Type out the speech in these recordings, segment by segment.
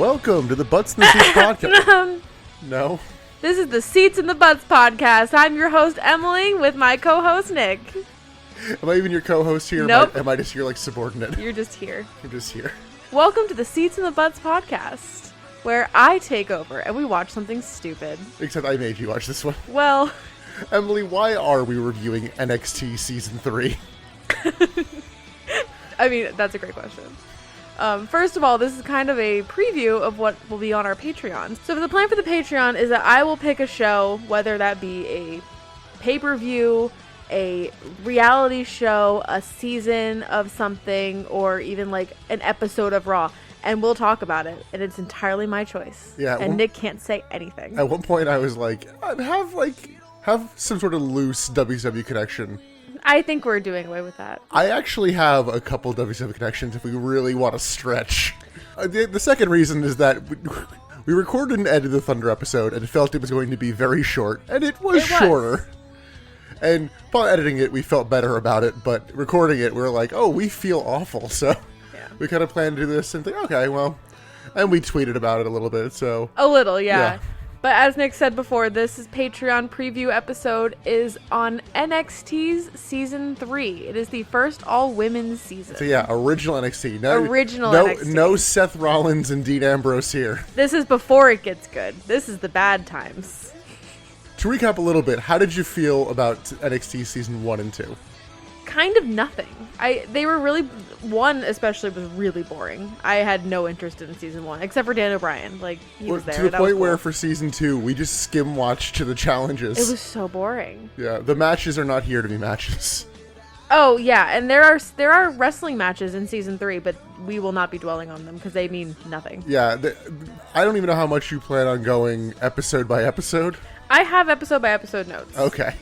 Welcome to the Butts in the Seats podcast. No? This is the Seats in the Butts podcast. I'm your host, Emily, with my co-host, Nick. Am I even your co-host here? Nope. Am I just your, subordinate? You're just here. I'm just here. Welcome to the Seats in the Butts podcast, where I take over and we watch something stupid. Except I made you watch this one. Well... Emily, why are we reviewing NXT Season 3? I mean, that's a great question. First of all, this is kind of a preview of what will be on our Patreon. So the plan for the Patreon is that I will pick a show, whether that be a pay-per-view, a reality show, a season of something, or even like an episode of Raw, and we'll talk about it. And it's entirely my choice. Yeah. And Nick can't say anything. At one point I was like, have some sort of loose WCW connection. I think we're doing away with that. I actually have a couple WCW connections if we really want to stretch. The second reason is that we recorded and edited the Thunder episode and felt it was going to be very short, and it was shorter. And upon editing it, we felt better about it, but recording it, we were like, oh, we feel awful. So we kind of planned to do this and think, okay, well, and we tweeted about it a little bit. So a little, yeah. But as Nick said before, this is Patreon preview episode is on NXT's Season 3. It is the first all-women's season. So yeah, original NXT. NXT. No Seth Rollins and Dean Ambrose here. This is before it gets good. This is the bad times. To recap a little bit, how did you feel about NXT Season 1 and 2? Kind of nothing. They were really... One especially was really boring. I had no interest in Season 1, except for Dan O'Brien. He was there. To the point where for Season 2, we just skim watched to the challenges. It was so boring. Yeah, the matches are not here to be matches. Oh, yeah, and there are wrestling matches in Season 3, but we will not be dwelling on them because they mean nothing. Yeah, I don't even know how much you plan on going episode by episode. I have episode by episode notes. Okay.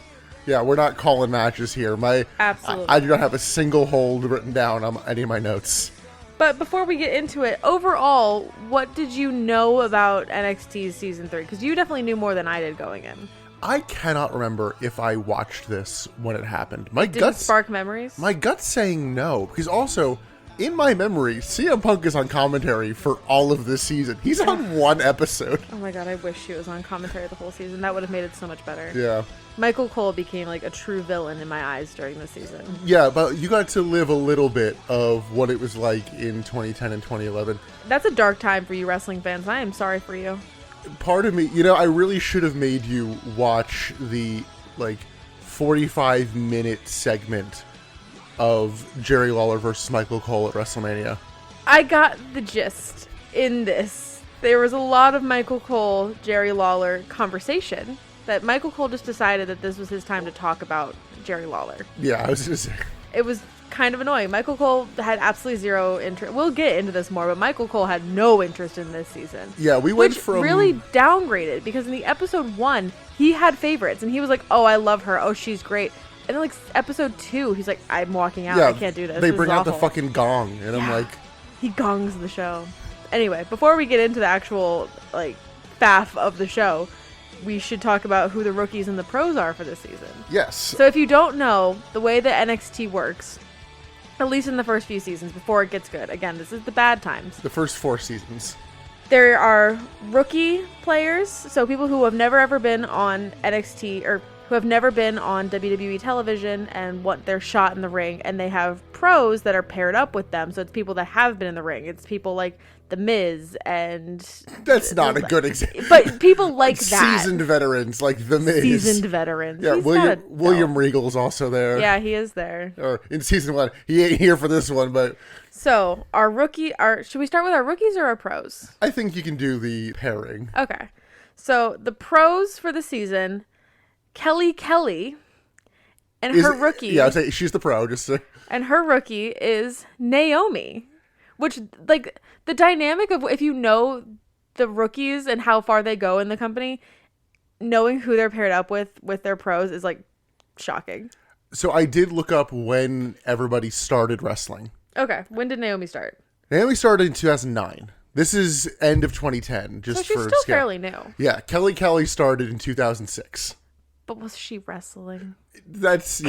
Yeah, we're not calling matches here. Absolutely. I do not have a single hold written down on any of my notes. But before we get into it, overall, what did you know about NXT's Season 3? Because you definitely knew more than I did going in. I cannot remember if I watched this when it happened. Did it spark memories? My gut's saying no, because also... in my memory, CM Punk is on commentary for all of this season. He's on one episode. Oh my god, I wish he was on commentary the whole season. That would have made it so much better. Yeah. Michael Cole became like a true villain in my eyes during this season. Yeah, but you got to live a little bit of what it was like in 2010 and 2011. That's a dark time for you wrestling fans. I am sorry for you. Part of me, I really should have made you watch the 45-minute segment of Jerry Lawler versus Michael Cole at WrestleMania. I got the gist in this. There was a lot of Michael Cole, Jerry Lawler conversation that Michael Cole just decided that this was his time to talk about Jerry Lawler. Yeah, I was just... It was kind of annoying. Michael Cole had absolutely zero interest. We'll get into this more, but Michael Cole had no interest in this season. Yeah, we went from... Which really downgraded, because in the episode 1, he had favorites, and he was like, oh, I love her. Oh, she's great. And then, episode 2, he's like, I'm walking out. I can't do this. They this bring is out the awful. fucking gong, and I'm like... He gongs the show. Anyway, before we get into the actual, faff of the show, we should talk about who the rookies and the pros are for this season. Yes. So if you don't know, the way that NXT works, at least in the first few seasons, before it gets good, again, this is the bad times. The first 4 seasons. There are rookie players, so people who have never ever been on NXT, or who have never been on WWE television and want their shot in the ring, and they have pros that are paired up with them, so it's people that have been in the ring. It's people like The Miz and... That's not a good example. But people like that. Seasoned veterans like The Miz. Seasoned veterans. Yeah, William Regal's also there. Yeah, he is there. Or in season 1. He ain't here for this one, but... So, should we start with our rookies or our pros? I think you can do the pairing. Okay. So, the pros for the season... Kelly and her rookie. Yeah, I'd say she's the pro. And her rookie is Naomi, which the dynamic of if you know the rookies and how far they go in the company, knowing who they're paired up with their pros is shocking. So I did look up when everybody started wrestling. Okay, when did Naomi start? Naomi started in 2009. This is end of 2010. So she's still fairly new. Yeah, Kelly started in 2006. But was she wrestling? That's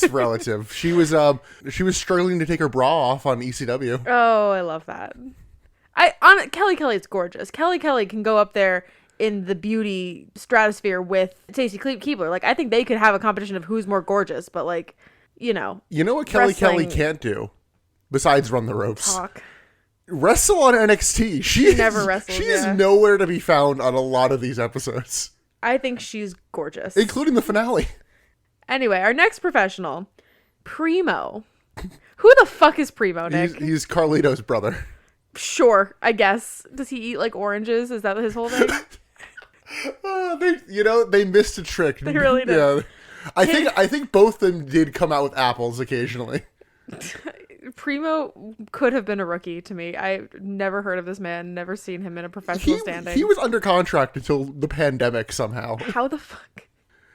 relative. She was struggling to take her bra off on ECW. Oh, I love that. Kelly is gorgeous. Kelly can go up there in the beauty stratosphere with Stacey Keebler. Like, I think they could have a competition of who's more gorgeous, but like, You know what Kelly can't do besides run the ropes? Talk. Wrestle on NXT. She never wrestles. She is nowhere to be found on a lot of these episodes. I think she's gorgeous. Including the finale. Anyway, our next professional, Primo. Who the fuck is Primo, Nick? He's Carlito's brother. Sure, I guess. Does he eat like oranges? Is that his whole thing? They missed a trick. They really did. Yeah. I think both of them did come out with apples occasionally. Primo could have been a rookie to me. I never heard of this man, never seen him in a professional standing. He was under contract until the pandemic somehow. How the fuck?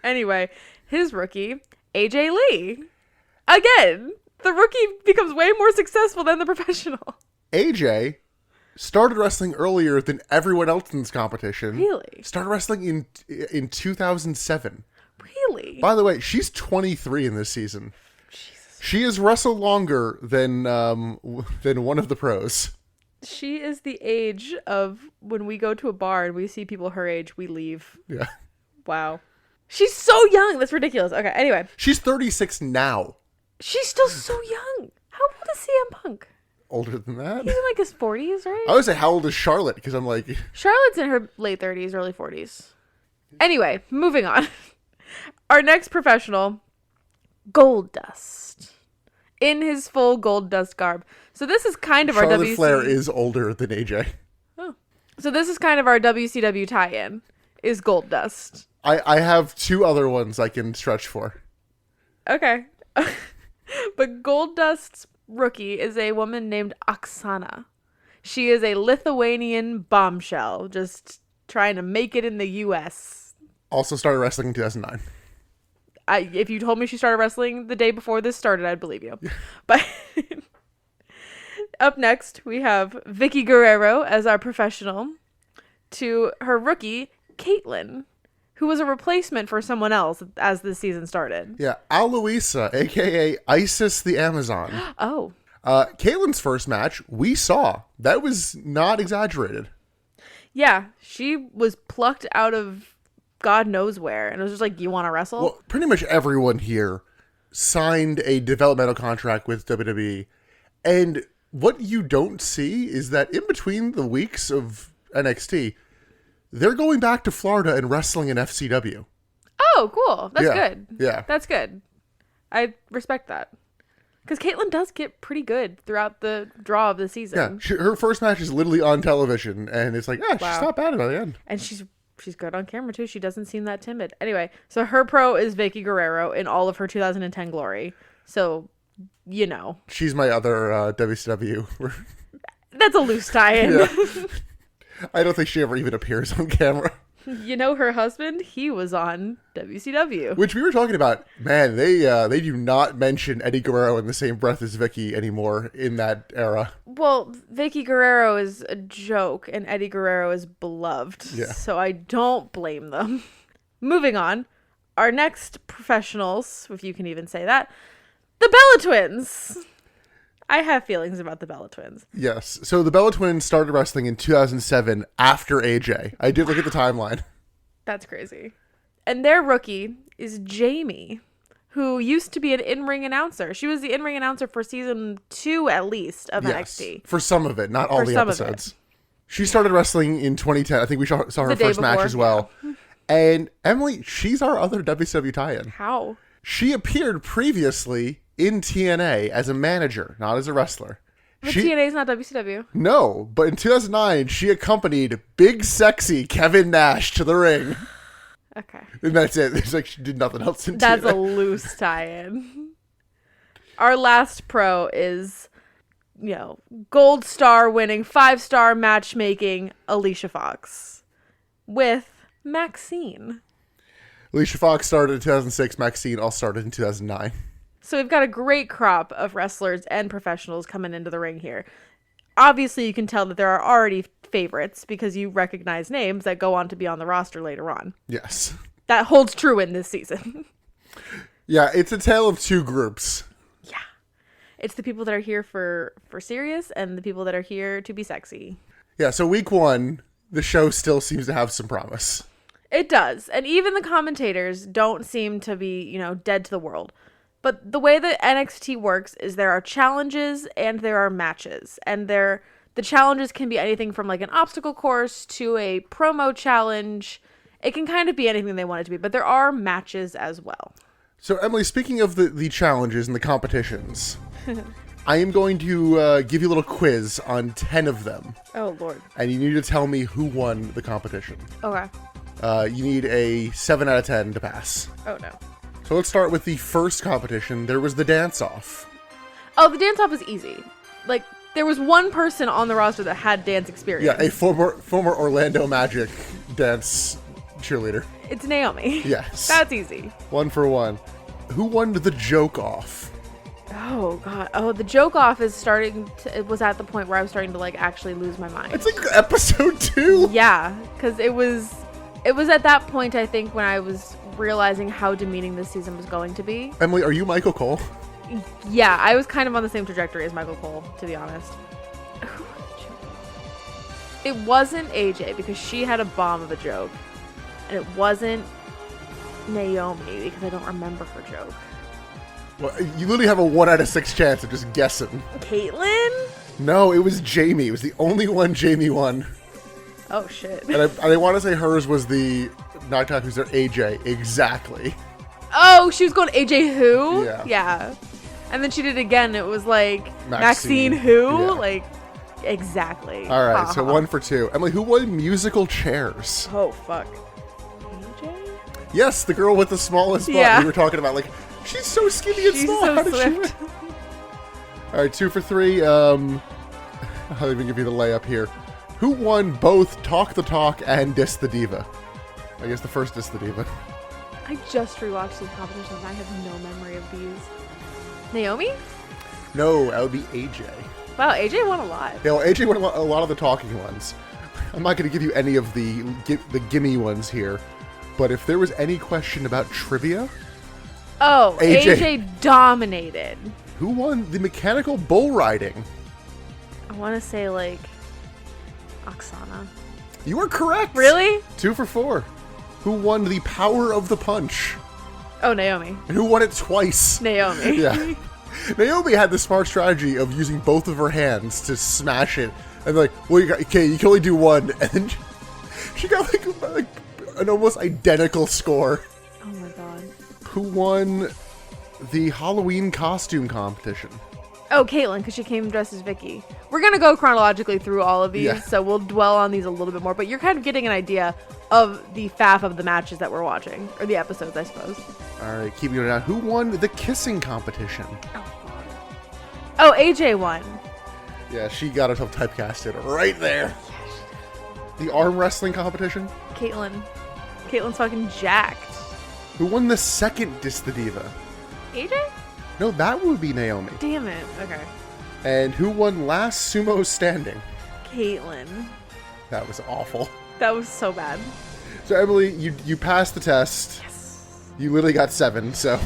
Anyway, his rookie, AJ Lee. Again, the rookie becomes way more successful than the professional. AJ started wrestling earlier than everyone else in this competition. Really? Started wrestling in 2007. Really? By the way, she's 23 in this season. Jesus. She has wrestled longer than one of the pros. She is the age of when we go to a bar and we see people her age, we leave. Yeah. Wow. She's so young. That's ridiculous. Okay, anyway. She's 36 now. She's still so young. How old is CM Punk? Older than that? He's in like his 40s, right? I would say, how old is Charlotte? Because I'm like... Charlotte's in her late 30s, early 40s. Anyway, moving on. Our next professional, Goldust. In his full Goldust garb. So this is kind of our Charlotte Flair is older than AJ. Oh. So this is kind of our WCW tie-in, is Goldust. I have two other ones I can stretch for. Okay. But Goldust's rookie is a woman named Oksana. She is a Lithuanian bombshell, just trying to make it in the U.S. Also started wrestling in 2009. If you told me she started wrestling the day before this started, I'd believe you. But up next, we have Vicky Guerrero as our professional, to her rookie, Caitlyn, who was a replacement for someone else as the season started. Yeah, Aloisa, a.k.a. Isis the Amazon. Oh. Caitlyn's first match, we saw. That was not exaggerated. Yeah, she was plucked out of God knows where, and it was just like, you want to wrestle? Well, pretty much everyone here signed a developmental contract with WWE, and what you don't see is that in between the weeks of NXT, they're going back to Florida and wrestling in FCW. Oh, cool. That's good. Yeah. That's good. I respect that. Because Caitlyn does get pretty good throughout the draw of the season. Yeah, her first match is literally on television, and it's like, she's not bad by the end. And she's good on camera, too. She doesn't seem that timid. Anyway, so her pro is Vicky Guerrero in all of her 2010 glory. So, you know. She's my other WCW. That's a loose tie-in. Yeah. I don't think she ever even appears on camera. You know, her husband, he was on WCW. Which we were talking about. Man, they do not mention Eddie Guerrero in the same breath as Vicky anymore in that era. Well, Vicky Guerrero is a joke, and Eddie Guerrero is beloved. Yeah. So I don't blame them. Moving on. Our next professionals, if you can even say that, the Bella Twins. I have feelings about the Bella Twins. Yes. So the Bella Twins started wrestling in 2007 after AJ. I did look at the timeline. That's crazy. And their rookie is Jamie, who used to be an in-ring announcer. She was the in-ring announcer for season 2, at least, of NXT. For some of it, not all the episodes. She started wrestling in 2010. I think we saw her first match as well. Yeah. And Emily, she's our other WCW tie-in. How? She appeared previously in TNA as a manager, not as a wrestler. But TNA is not WCW. No, but in 2009, she accompanied Big Sexy Kevin Nash to the ring. Okay. And that's it. It's like she did nothing else in TNA. That's a loose tie-in. Our last pro is, gold star winning, 5-star matchmaking Alicia Fox with Maxine. Alicia Fox started in 2006. Maxine all started in 2009. So we've got a great crop of wrestlers and professionals coming into the ring here. Obviously, you can tell that there are already favorites because you recognize names that go on to be on the roster later on. Yes. That holds true in this season. Yeah, it's a tale of two groups. Yeah. It's the people that are here for serious and the people that are here to be sexy. Yeah, so week 1, the show still seems to have some promise. It does. And even the commentators don't seem to be, dead to the world. But the way that NXT works is there are challenges and there are matches. And the challenges can be anything from like an obstacle course to a promo challenge. It can kind of be anything they want it to be. But there are matches as well. So, Emily, speaking of the challenges and the competitions, I am going to give you a little quiz on 10 of them. Oh, Lord. And you need to tell me who won the competition. Okay. You need a 7 out of 10 to pass. Oh, no. So let's start with the first competition. There was the dance-off. Oh, the dance-off is easy. Like, there was one person on the roster that had dance experience. Yeah, a former Orlando Magic dance cheerleader. It's Naomi. Yes. That's easy. 1 for 1. Who won the joke-off? Oh, God. Oh, the joke-off is it was at the point where I was starting to, like, actually lose my mind. It's like episode 2. Yeah, because it was at that point, I think, when I was realizing how demeaning this season was going to be. Emily, are you Michael Cole? Yeah, I was kind of on the same trajectory as Michael Cole, to be honest. It wasn't AJ, because she had a bomb of a joke. And it wasn't Naomi, because I don't remember her joke. Well, you literally have a 1 out of 6 chance of just guessing. Caitlyn? No, it was Jamie. It was the only one Jamie won. Oh, shit. And I want to say hers was the Knockdown Who's there, AJ. Exactly. Oh, she was going AJ who? Yeah. Yeah. And then she did it again. It was like Maxine who? Yeah. Like, exactly. All right, Ha, so ha. 1 for 2. Emily, who won musical chairs? Oh, fuck. AJ? Yes, the girl with the smallest butt. Yeah. We were talking about, like, she's so skinny and She's small. so How did she swift. win? All right, 2 for 3. I'll even give you the layup here. Who won both Talk the Talk and Diss the Diva? I guess the first Diss the Diva. I just rewatched these competitions. I have no memory of these. Naomi? No, that would be AJ. Wow, AJ won a lot. Yeah, well, AJ won a lot of the talking ones. I'm not going to give you any of the gimme ones here, but if there was any question about trivia, Oh, AJ. AJ dominated. who won the mechanical bull riding? I want to say, like, Oksana. You are correct. Really? 2 for 4. Who won the power of the punch? Oh, Naomi. And who won it twice? Naomi. Yeah. Naomi had the smart strategy of using both of her hands to smash it. And like, well, you can only do one. And then she got like an almost identical score. Oh, my God. Who won the Halloween costume competition? Oh, Caitlyn, because she came dressed as Vicky. We're going to go chronologically through all of these, Yeah. so we'll dwell on these a little bit more. But you're kind of getting an idea of the faff of the matches that we're watching. Or the episodes, I suppose. All right, keep going down. Who won the kissing competition? Oh, AJ won. Yeah, she got herself typecasted right there. The arm wrestling competition? Caitlyn. Caitlyn's fucking jacked. Who won the second Diss the Diva? AJ? No, that would be Naomi. Damn it. Okay. And who won last sumo standing? Caitlyn. That was awful. That was so bad. So Emily, you passed the test. Yes. You literally got 7, so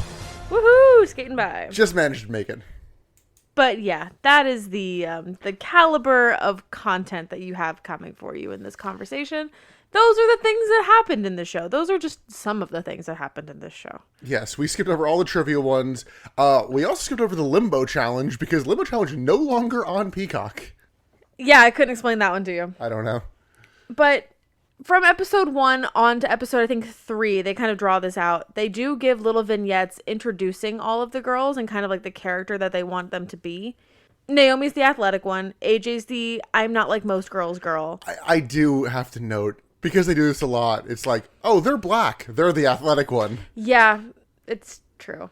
Woohoo! Skating by. just managed to make it. But yeah, that is the caliber of content that you have coming for you in this conversation. Those are the things that happened in the show. Those are just some of the things that happened in this show. Yes, we skipped over all the trivia ones. We also skipped over the Limbo Challenge because Limbo Challenge is no longer on Peacock. Yeah, I couldn't explain that one to you. I don't know. But from episode 1 on to episode, I think, 3, they kind of draw this out. They do give little vignettes introducing all of the girls and kind of like the character that they want them to be. Naomi's the athletic one. AJ's the I'm not like most girls girl. I do have to note, because they do this a lot, it's like, oh, they're black. They're the athletic one. Yeah, it's true.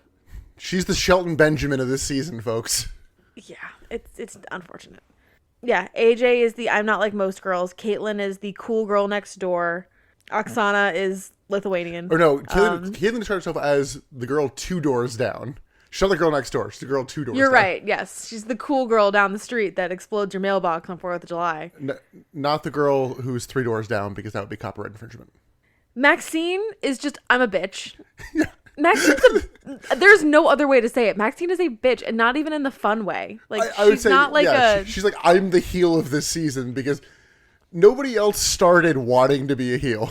She's the Shelton Benjamin of this season, folks. Yeah, it's unfortunate. Yeah, AJ is the I'm not like most girls. Caitlyn is the cool girl next door. Oksana is Lithuanian. Or no, Caitlyn described herself as the girl 2 doors down. She's not the girl next door. She's the girl 2 doors You're down. right, yes. She's the cool girl down the street that explodes your mailbox on 4th of July. Not the girl who's 3 doors down, because that would be copyright infringement. Maxine is just, I'm a bitch. There's no other way to say it. Maxine is a bitch, and not even in the fun way. Like, I would she's say, not like yeah, she's like, I'm the heel of this season because nobody else started wanting to be a heel.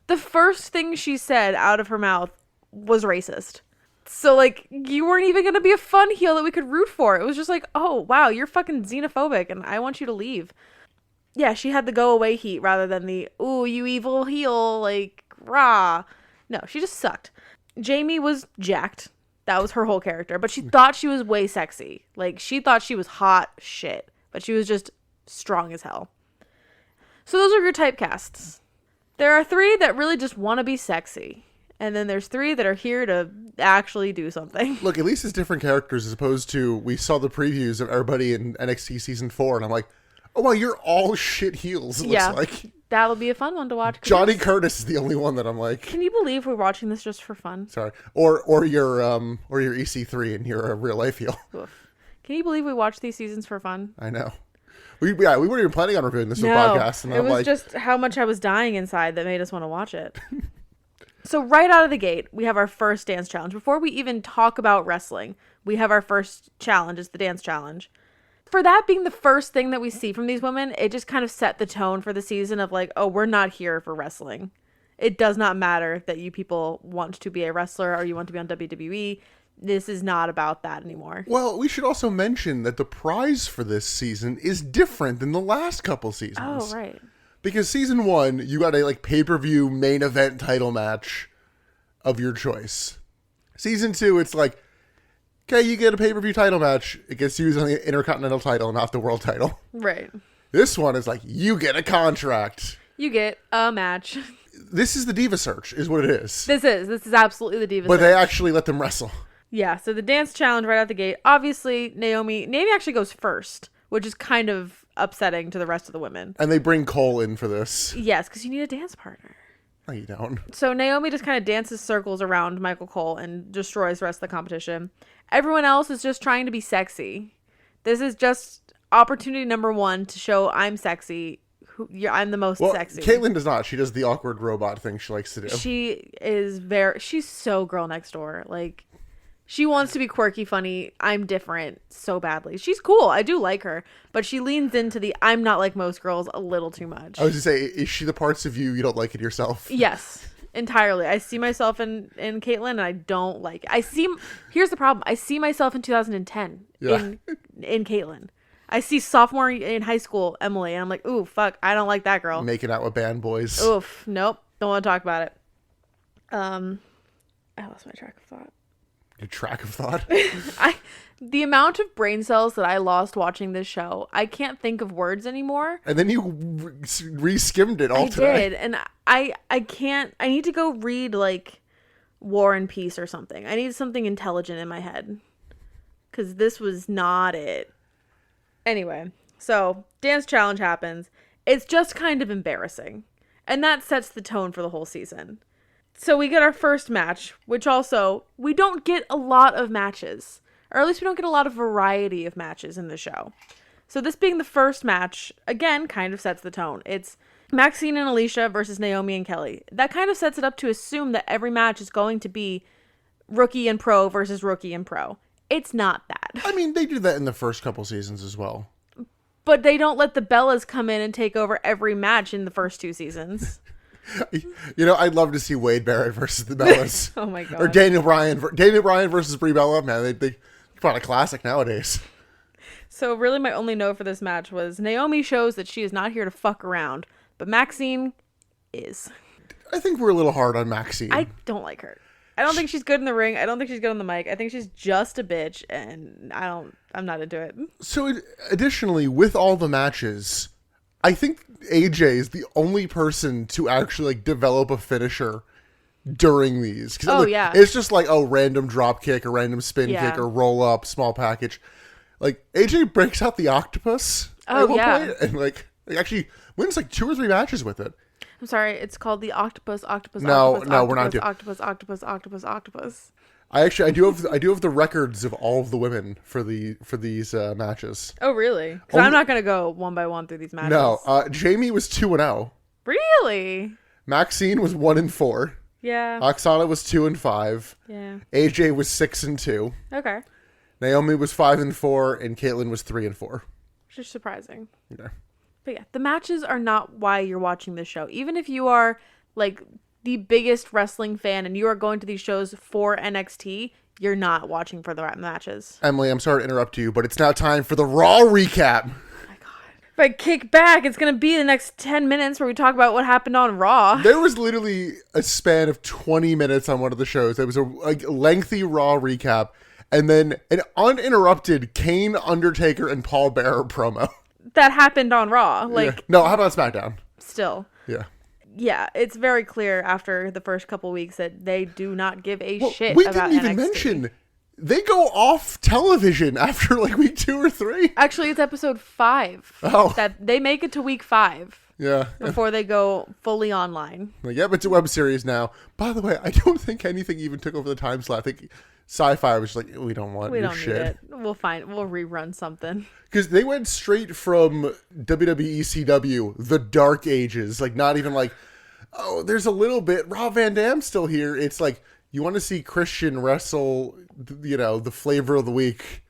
The first thing she said out of her mouth was racist. So, like, you weren't even going to be a fun heel that we could root for. It was just like, oh, wow, you're fucking xenophobic, and I want you to leave. Yeah, she had the go-away heat rather than the, ooh, you evil heel, like, rah. No, she just sucked. Jamie was jacked. That was her whole character. But she thought she was way sexy. Like, she thought she was hot shit. But she was just strong as hell. So those are your typecasts. There are 3 that really just want to be sexy. And then there's 3 that are here to actually do something. Look, at least it's different characters as opposed to, we saw the previews of everybody in NXT Season 4, and I'm like, oh, wow, you're all shit heels, it looks like. That'll be a fun one to watch. Johnny Curtis is the only one that I'm like... Can you believe we're watching this just for fun? Sorry. Or your EC3 and you're a real-life heel. Oof. Can you believe we watch these seasons for fun? I know. We weren't even planning on reviewing this podcast. And it was just how much I was dying inside that made us want to watch it. So right out of the gate, we have our first dance challenge. Before we even talk about wrestling, we have our first challenge. It's the dance challenge. For that being the first thing that we see from these women, it just kind of set the tone for the season of like, oh, we're not here for wrestling. It does not matter that you people want to be a wrestler or you want to be on WWE. This is not about that anymore. Well, we should also mention that the prize for this season is different than the last couple seasons. Oh, right. Because season 1, you got a like pay-per-view main event title match of your choice. Season 2, it's like, okay, you get a pay-per-view title match. It gets used on the Intercontinental title, not the world title. Right. This one is like, you get a contract. You get a match. This is the Diva Search, is what it is. This is absolutely the Diva But Search. they actually let them wrestle. Yeah, so the dance challenge right out the gate. Obviously, Naomi actually goes first, which is kind of upsetting to the rest of the women. And they bring Cole in for this. Yes, because you need a dance partner. No, you don't. So Naomi just kind of dances circles around Michael Cole and destroys the rest of the competition. Everyone else is just trying to be sexy. This is just opportunity number 1 to show I'm sexy. I'm the most sexy. Caitlyn does not. She does the awkward robot thing she likes to do. She's so girl next door. Like, she wants to be quirky, funny. I'm different so badly. She's cool. I do like her. But she leans into the I'm not like most girls a little too much. I was going to say, is she the parts of you don't like it yourself? Yes, entirely. I see myself in Caitlyn and I don't like it. Here's the problem. I see myself in 2010 in Caitlyn. I see sophomore in high school Emily and I'm like, ooh, fuck, I don't like that girl. Making out with band boys. Oof, nope. Don't want to talk about it. I lost my track of thought. Your track of thought? The amount of brain cells that I lost watching this show, I can't think of words anymore. And then you re-skimmed it all today. I did, and I can't. I need to go read like War and Peace or something. I need something intelligent in my head because this was not it. Anyway, so dance challenge happens. It's just kind of embarrassing, and that sets the tone for the whole season. So we get our first match, which also, we don't get a lot of matches. Or at least we don't get a lot of variety of matches in the show. So this being the first match, again, kind of sets the tone. It's Maxine and Alicia versus Naomi and Kelly. That kind of sets it up to assume that every match is going to be rookie and pro versus rookie and pro. It's not that. I mean, they do that in the first couple seasons as well. But they don't let the Bellas come in and take over every match in the first 2 seasons. You know, I'd love to see Wade Barrett versus the Bellas. Oh my god. Or Daniel Bryan versus Brie Bella. Man, they brought a classic nowadays. So really my only note for this match was Naomi shows that she is not here to fuck around, but Maxine is. I think we're a little hard on Maxine. I don't like her. I don't think she's good in the ring. I don't think she's good on the mic. I think she's just a bitch, and I'm not into it. So additionally, with all the matches, I think AJ is the only person to actually like develop a finisher during these. Yeah. It's just like, random drop kick or random spin kick or roll up, small package. Like AJ breaks out the octopus at one point and like actually wins like 2 or 3 matches with it. I'm sorry, it's called the octopus. No, we're not doing octopus. I do have the records of all of the women for these matches. Oh really? Because I'm not gonna go one by one through these matches. No, Jamie was 2-0. Really? Maxine was 1-4. Yeah. Oksana was 2-5. Yeah. AJ was 6-2. Okay. Naomi was 5-4, and Caitlyn was 3-4. Which is surprising. Yeah. But yeah, the matches are not why you're watching this show. Even if you are like the biggest wrestling fan and you are going to these shows for NXT, you're not watching for the matches. Emily, I'm sorry to interrupt you, but it's now time for the Raw recap. Oh my God. If I kick back, it's going to be the next 10 minutes where we talk about what happened on Raw. There was literally a span of 20 minutes on one of the shows. There was a lengthy Raw recap, and then an uninterrupted Kane, Undertaker, and Paul Bearer promo. That happened on Raw. Yeah. No, how about SmackDown? Still. Yeah. Yeah, it's very clear after the first couple weeks that they do not give a shit we about didn't even NXT. mention they go off television after like week 2 or 3. Actually, it's episode 5. Oh. That they make it to week 5 Yeah. before they go fully online. Like, yep, it's a web series now. By the way, I don't think anything even took over the time slot. I think Sci-Fi was like, we don't want We your don't shit. need it. We'll rerun something. Because they went straight from WWE CW, the Dark Ages, like not even like, oh, there's a little bit, Rob Van Dam's still here. It's like, you want to see Christian wrestle, the flavor of the week.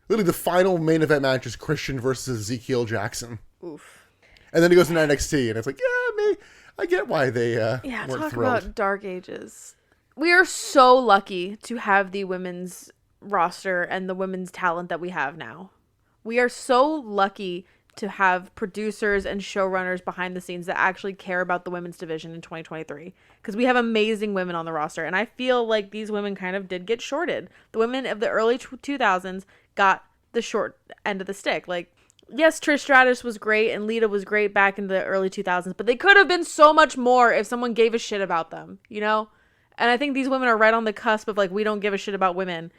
Literally, the final main event match is Christian versus Ezekiel Jackson. Oof. And then he goes into NXT, and it's like, yeah, I get why they weren't talk thrilled. about Dark Ages. We are so lucky to have the women's roster and the women's talent that we have now. We are so lucky to have producers and showrunners behind the scenes that actually care about the women's division in 2023. Because we have amazing women on the roster. And I feel like these women kind of did get shorted. The women of the early 2000s got the short end of the stick. Like, yes, Trish Stratus was great and Lita was great back in the early 2000s. But they could have been so much more if someone gave a shit about them, you know? And I think these women are right on the cusp of like, we don't give a shit about women.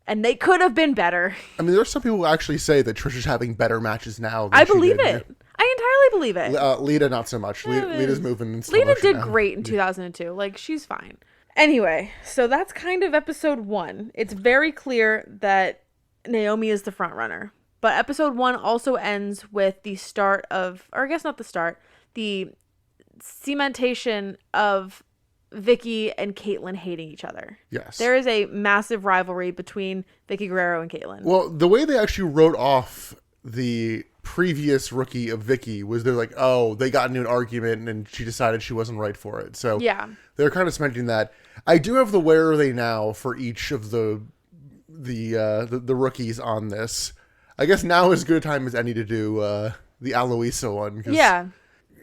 And they could have been better. I mean, there's some people who actually say that Trish is having better matches now than I she believe did. it. I entirely believe it. Lita, not so much. Lita's moving in slow Lita motion did now. great in 2002. Like, she's fine. Anyway, so that's kind of episode 1. It's very clear that Naomi is the front runner. But episode 1 also ends with the start of, or I guess not the start, the cementation of Vicky and Caitlyn hating each other. Yes. There is a massive rivalry between Vicky Guerrero and Caitlyn. Well, the way they actually wrote off the previous rookie of Vicky was they're like, oh, they got into an argument and she decided she wasn't right for it. So yeah, they're kind of cementing that. I do have the where are they now for each of the rookies on this. I guess now is as good a time as any to do the Aloisa one. Yeah.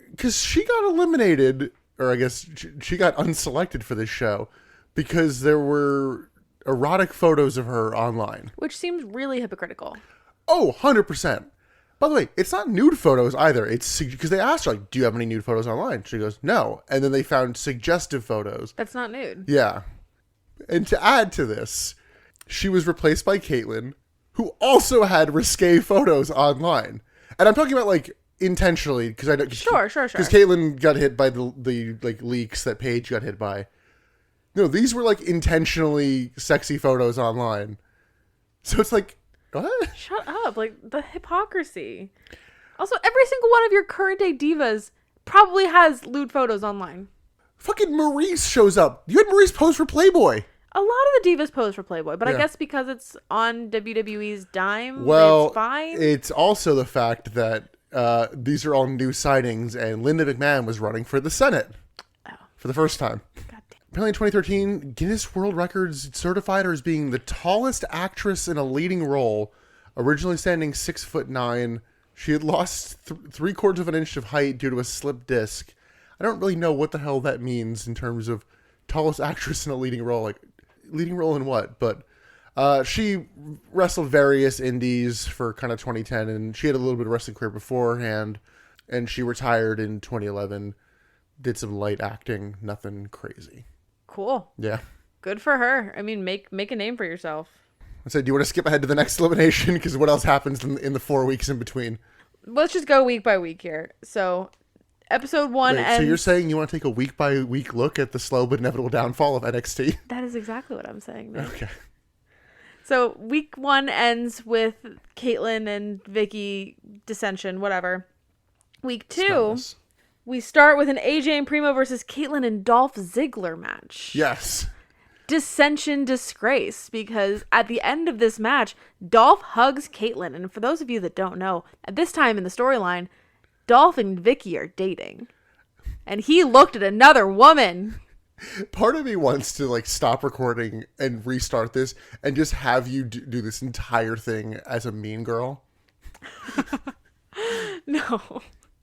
Because she got eliminated, or I guess she got unselected for this show because there were erotic photos of her online. Which seems really hypocritical. Oh, 100%. By the way, it's not nude photos either. It's because they asked her, like, do you have any nude photos online? She goes, no. And then they found suggestive photos. That's not nude. Yeah. And to add to this, she was replaced by Caitlyn, who also had risque photos online. And I'm talking about, like, intentionally, because I know... Sure. Because Caitlyn got hit by the like, leaks that Paige got hit by. No, these were, like, intentionally sexy photos online. So it's like... What? Shut up. Like, the hypocrisy. Also, every single one of your current day divas probably has lewd photos online. Fucking Maurice shows up. You had Maurice pose for Playboy. A lot of the divas pose for Playboy, but Yeah. I guess because it's on WWE's dime, Well, it's fine. It's also the fact that these are all new sightings, and Linda McMahon was running for the Senate for the first time. God damn. Apparently in 2013, Guinness World Records certified her as being the tallest actress in a leading role, originally standing 6'9". She had lost 3/4 of an inch of height due to a slipped disc. I don't really know what the hell that means in terms of tallest actress in a leading role. Like, leading role in what? But she wrestled various indies for kind of 2010, and she had a little bit of wrestling career beforehand, and she retired in 2011, did some light acting, nothing crazy. Cool. Yeah. Good for her. I mean, make a name for yourself. I said, do you want to skip ahead to the next elimination? Because what else happens in the 4 weeks in between? Let's just go week by week here. So, episode 1 ends... So you're saying you want to take a week-by-week look at the slow but inevitable downfall of NXT? That is exactly what I'm saying, Nick. Okay. So, week 1 ends with Caitlyn and Vicky dissension, whatever. Week 2... Smells. We start with an AJ and Primo versus Caitlyn and Dolph Ziggler match. Yes. Dissension disgrace, because at the end of this match, Dolph hugs Caitlyn. And for those of you that don't know, at this time in the storyline, Dolph and Vicky are dating. And he looked at another woman. Part of me wants to like stop recording and restart this and just have you do this entire thing as a mean girl. No.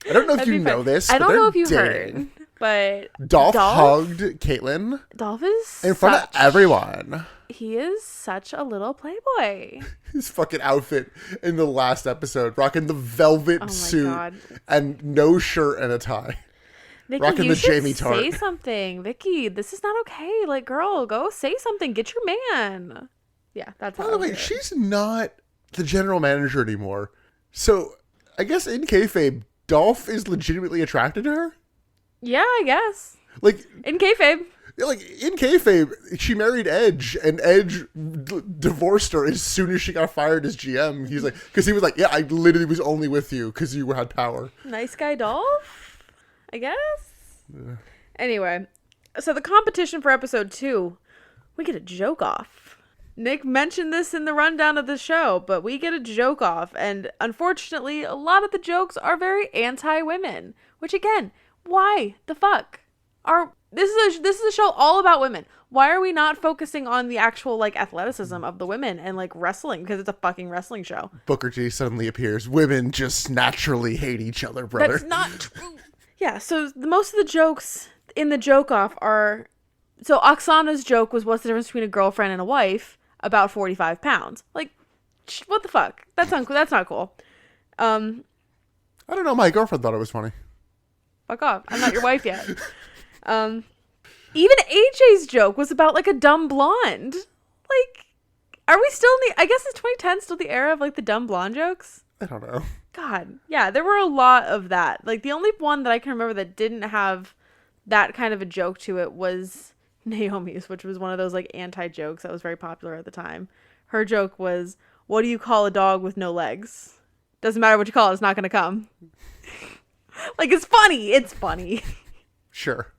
I don't know if you know this. I don't know if you dating. heard, but Dolph hugged Caitlyn Dolph is in front of everyone. He is such a little playboy. His fucking outfit in the last episode, rocking the velvet suit God. and no shirt and a tie. Vicky, rocking you the should Jamie Tart. say something. Vicky, this is not okay. Like, girl, go say something. Get your man. Yeah, that's how. By the way, she's not the general manager anymore. So, I guess in kayfabe, Dolph is legitimately attracted to her? Yeah, I guess. Like, in kayfabe. Like, in kayfabe, she married Edge, and Edge divorced her as soon as she got fired as GM. He's like, because he was like, yeah, I literally was only with you because you had power. Nice guy Dolph, I guess. Yeah. Anyway, so the competition for episode 2, we get a joke off. Nick mentioned this in the rundown of the show, but we get a joke off, and unfortunately, a lot of the jokes are very anti-women. Which again, why the fuck? This is a show all about women. Why are we not focusing on the actual like athleticism of the women and like wrestling, because it's a fucking wrestling show? Booker T suddenly appears. Women just naturally hate each other, brother. That's not true. Yeah, so most of the jokes in the joke off are, so Oksana's joke was, what's the difference between a girlfriend and a wife? About 45 pounds. Like, what the fuck? That's uncool. That's not cool. I don't know. My girlfriend thought it was funny. Fuck off. I'm not your wife yet. Even AJ's joke was about like a dumb blonde. Like, are we still in the, I guess is 2010 still the era of like the dumb blonde jokes? I don't know. God. Yeah, there were a lot of that. Like, the only one that I can remember that didn't have that kind of a joke to it was Naomi's, which was one of those like anti-jokes that was very popular at the time. Her joke was, what do you call a dog with no legs? Doesn't matter what you call it, it's not gonna come. Like, it's funny. Sure.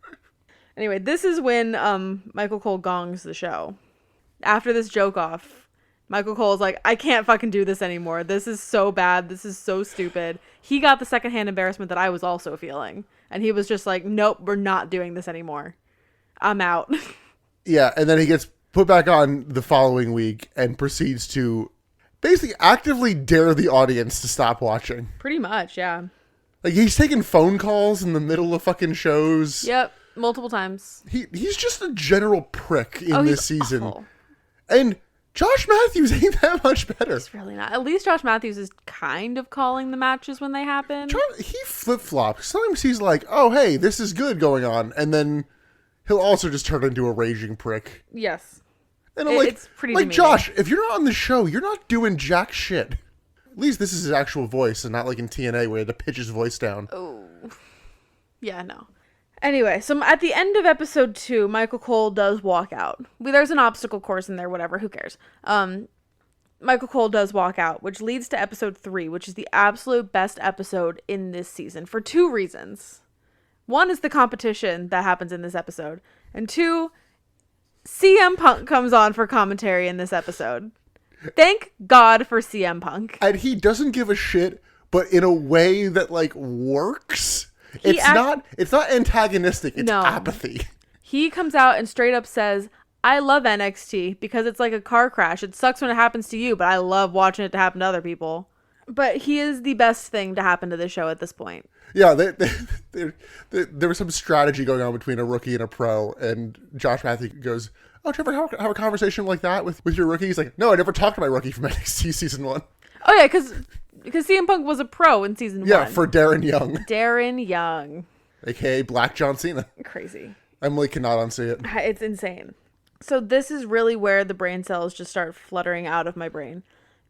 Anyway, this is when Michael Cole gongs the show. After this joke off, Michael Cole's like, I can't fucking do this anymore. This is so bad. This is so stupid. He got the secondhand embarrassment that I was also feeling. And he was just like, nope, we're not doing this anymore. I'm out. Yeah, and then he gets put back on the following week and proceeds to basically actively dare the audience to stop watching. Pretty much, yeah. Like, he's taking phone calls in the middle of fucking shows. Yep, multiple times. He's just a general prick in this season. Awful. And Josh Matthews ain't that much better. He's really not. At least Josh Matthews is kind of calling the matches when they happen. He flip-flops. Sometimes he's like, oh, hey, this is good going on. And then he'll also just turn into a raging prick. Yes. And I'm it's pretty like, demeaning. Josh, if you're not on the show, you're not doing jack shit. At least this is his actual voice and not like in TNA where he had to pitch his voice down. Oh. Yeah, no. Anyway, so at the end of episode 2, Michael Cole does walk out. There's an obstacle course in there, whatever, who cares? Michael Cole does walk out, which leads to episode 3, which is the absolute best episode in this season for 2 reasons. One is the competition that happens in this episode. And 2, CM Punk comes on for commentary in this episode. Thank God for CM Punk. And he doesn't give a shit, but in a way that like works. It's not antagonistic, it's apathy. He comes out and straight up says, I love NXT because it's like a car crash. It sucks when it happens to you, but I love watching it to happen to other people. But he is the best thing to happen to the show at this point. Yeah, there was some strategy going on between a rookie and a pro, and Josh Matthews goes, oh, did you ever have a conversation like that with your rookie? He's like, no, I never talked to my rookie from NXT season 1. Oh, yeah, because CM Punk was a pro in season 1. Yeah, for Darren Young. Darren Young. A.k.a. Black John Cena. Crazy. Emily cannot unsee it. It's insane. So this is really where the brain cells just start fluttering out of my brain.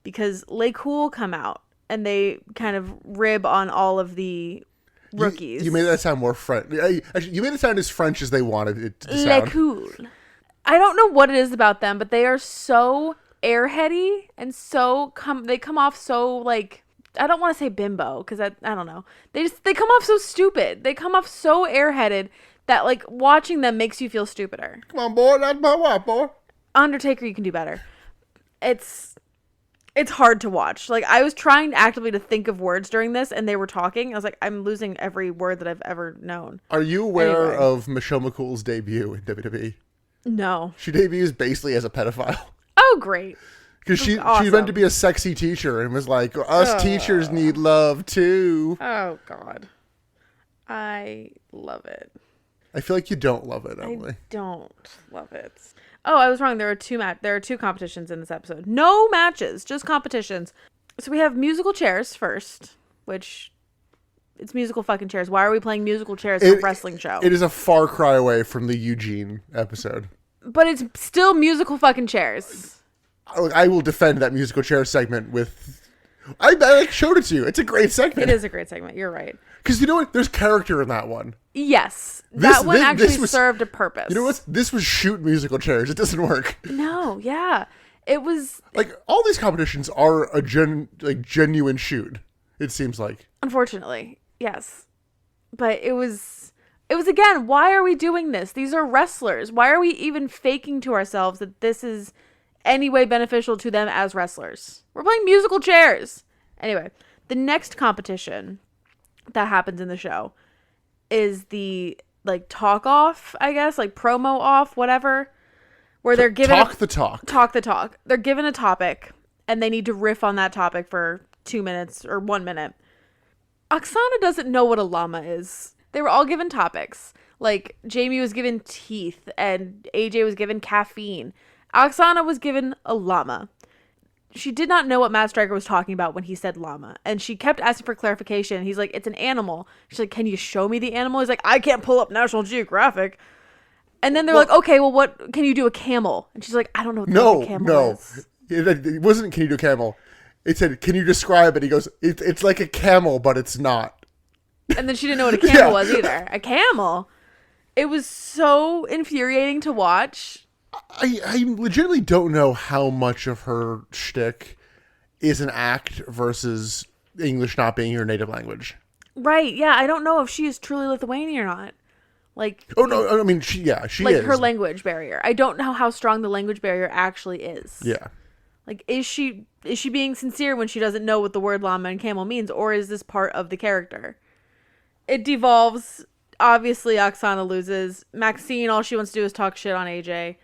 Because Lay Cool come out, and they kind of rib on all of the rookies. You made that sound more French. Actually, you made it sound as French as they wanted it to sound. Lay Cool. I don't know what it is about them, but they are so airheady and so they come off so like I don't want to say bimbo because I don't know. They come off so stupid. They come off so airheaded that like watching them makes you feel stupider. Come on, boy, that's my wife, boy. Undertaker, you can do better. It's hard to watch. Like I was trying actively to think of words during this, and they were talking. I was like, I'm losing every word that I've ever known. Are you aware of Michelle McCool's debut in WWE? No. She debuts basically as a pedophile. Oh, great. Because she meant to be a sexy teacher and was like, us teachers need love too. Oh, God. I love it. I feel like you don't love it, Emily. I don't love it. Oh, I was wrong. There are two competitions in this episode. No matches, just competitions. So we have musical chairs first, which it's musical fucking chairs. Why are we playing musical chairs for a wrestling show? It is a far cry away from the Eugene episode. But it's still musical fucking chairs. I will defend that musical chair segment with... I showed it to you. It's a great segment. It is a great segment. You're right. Because you know what? There's character in that one. Yes. That one actually served a purpose. You know what? This was shoot musical chairs. It doesn't work. No, yeah. It was... Like, all these competitions are a genuine shoot, it seems like. Unfortunately, yes. But it was again, why are we doing this? These are wrestlers. Why are we even faking to ourselves that this is any way beneficial to them as wrestlers? We're playing musical chairs. Anyway, the next competition that happens in the show is the like talk off, I guess, like promo off, whatever, where they're given talk the talk. They're given a topic and they need to riff on that topic for 2 minutes or 1 minute. Oksana doesn't know what a llama is. They were all given topics. Like Jamie was given teeth and AJ was given caffeine. Oksana was given a llama. She did not know what Matt Striker was talking about when he said llama. And she kept asking for clarification. He's like, it's an animal. She's like, can you show me the animal? He's like, I can't pull up National Geographic. And then they're like, okay, well, what can you do a camel? And she's like, I don't know what a camel is. It wasn't, can you do a camel? It said, can you describe it? He goes, it's like a camel, but it's not. And then she didn't know what a camel was either. A camel. It was so infuriating to watch. I legitimately don't know how much of her shtick is an act versus English not being her native language. Right, yeah. I don't know if she is truly Lithuanian or not. Like, oh, no, I mean, she is. Like her language barrier. I don't know how strong the language barrier actually is. Yeah. Like, is she being sincere when she doesn't know what the word llama and camel means, or is this part of the character? It devolves. Obviously, Oksana loses. Maxine, all she wants to do is talk shit on AJ.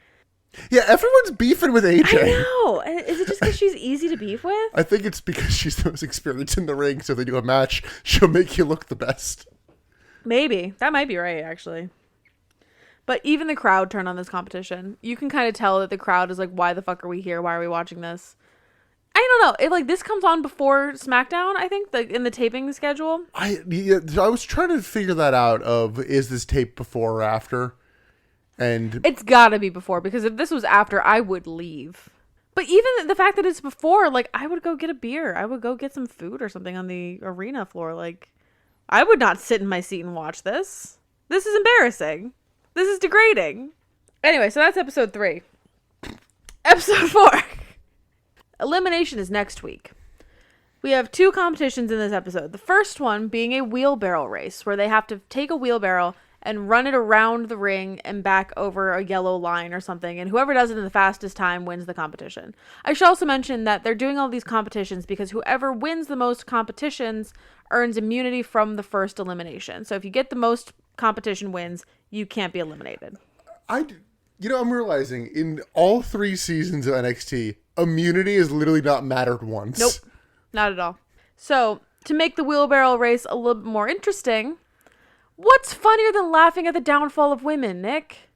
Yeah, everyone's beefing with AJ. I know. Is it just because she's easy to beef with? I think it's because she's the most experienced in the ring, so if they do a match, she'll make you look the best. Maybe. That might be right, actually. But even the crowd turned on this competition. You can kind of tell that the crowd is like, why the fuck are we here? Why are we watching this? I don't know. This comes on before SmackDown, I think, in the taping schedule. I was trying to figure that out is this tape before or after? And it's gotta be before, because if this was after, I would leave. But even the fact that it's before, like, I would go get a beer. I would go get some food or something on the arena floor. Like, I would not sit in my seat and watch this. This is embarrassing. This is degrading. Anyway, so that's episode 3. Episode 4. Elimination is next week. We have 2 competitions in this episode. The first one being a wheelbarrow race, where they have to take a wheelbarrow and run it around the ring and back over a yellow line or something, and whoever does it in the fastest time wins the competition. I should also mention that they're doing all these competitions because whoever wins the most competitions earns immunity from the first elimination. So if you get the most competition wins, you can't be eliminated. I'm realizing in all 3 seasons of NXT, immunity has literally not mattered once. Nope, not at all. So to make the wheelbarrow race a little bit more interesting, what's funnier than laughing at the downfall of women, Nick?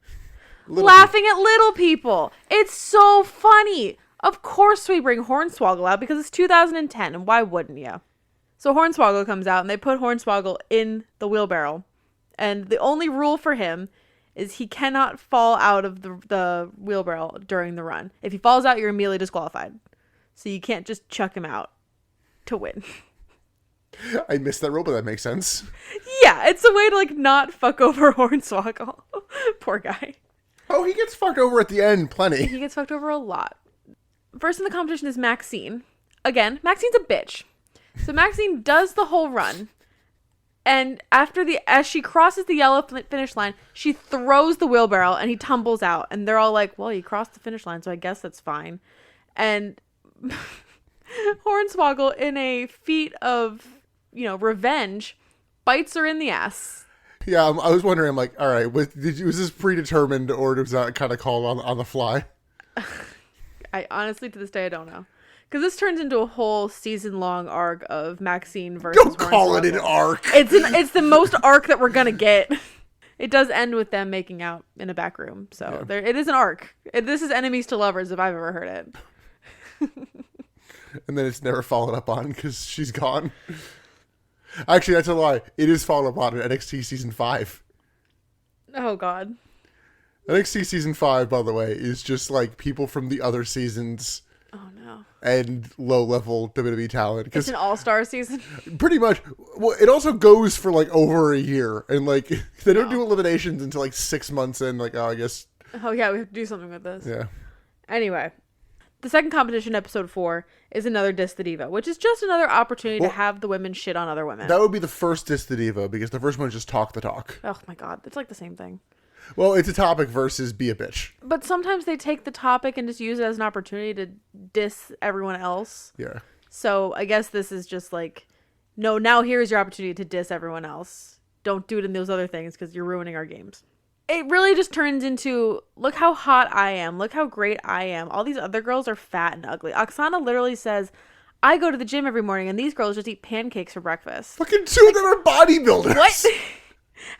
Laughing at little people. It's so funny. Of course we bring Hornswoggle out because it's 2010, and why wouldn't you? So Hornswoggle comes out, and they put Hornswoggle in the wheelbarrow. And the only rule for him is he cannot fall out of the wheelbarrow during the run. If he falls out, you're immediately disqualified. So you can't just chuck him out to win. I missed that rule, but that makes sense. Yeah, it's a way to, not fuck over Hornswoggle. Poor guy. Oh, he gets fucked over at the end, plenty. He gets fucked over a lot. First in the competition is Maxine. Again, Maxine's a bitch. So Maxine does the whole run. And as she crosses the yellow finish line, she throws the wheelbarrow and he tumbles out. And they're all like, well, you crossed the finish line, so I guess that's fine. And Hornswoggle, in a feat of, revenge, bites her in the ass. Yeah, I was wondering, I'm like, all right, was this predetermined or was that kind of called on the fly? I honestly, to this day, I don't know. Because this turns into a whole season-long arc of Maxine versus Don't call it an arc. It's the most arc that we're going to get. It does end with them making out in a back room. So it is an arc. This is enemies to lovers if I've ever heard it. And then it's never followed up on because she's gone. Actually, that's a lie. It is followed up on in NXT Season 5. Oh, God. NXT Season 5, by the way, is just like people from the other seasons. Oh, no. And low-level WWE talent. It's an all-star season? Pretty much. Well, it also goes for like over a year. And like, they don't do eliminations until like 6 months in. Like, oh, I guess. Oh, yeah, we have to do something with this. Yeah. Anyway. The second competition, episode 4, is another Diss the Diva, which is just another opportunity to have the women shit on other women. That would be the first Diss the Diva, because the first one is just talk the talk. Oh my god, it's like the same thing. Well, it's a topic versus be a bitch. But sometimes they take the topic and just use it as an opportunity to diss everyone else. Yeah. So I guess this is just like, no, now here's your opportunity to diss everyone else. Don't do it in those other things because you're ruining our games. It really just turns into, look how hot I am. Look how great I am. All these other girls are fat and ugly. Oksana literally says, I go to the gym every morning and these girls just eat pancakes for breakfast. Fucking two of them are bodybuilders. What?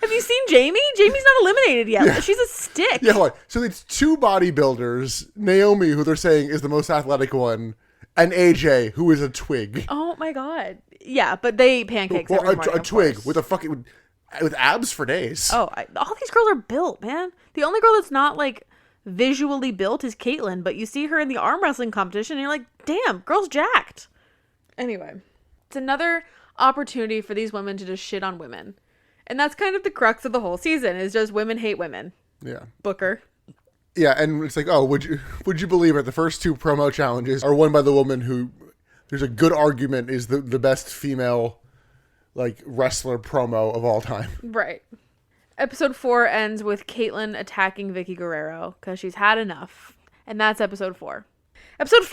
Have you seen Jamie? Jamie's not eliminated yet. Yeah. She's a stick. Yeah, what? So it's two bodybuilders. Naomi, who they're saying is the most athletic one, and AJ, who is a twig. Oh my god. Yeah, but they eat pancakes every morning, a twig with a fucking... with abs for days. Oh, all these girls are built, man. The only girl that's not, like, visually built is Caitlyn, but you see her in the arm wrestling competition, and you're like, damn, girl's jacked. Anyway, it's another opportunity for these women to just shit on women. And that's kind of the crux of the whole season, is just women hate women. Yeah. Booker. Yeah, and it's like, oh, would you believe it? The first two promo challenges are won by the woman who, there's a good argument, is the best female... like wrestler promo of all time. Right. Episode 4 ends with Caitlyn attacking Vicky Guerrero because she's had enough. And that's episode 4. Episode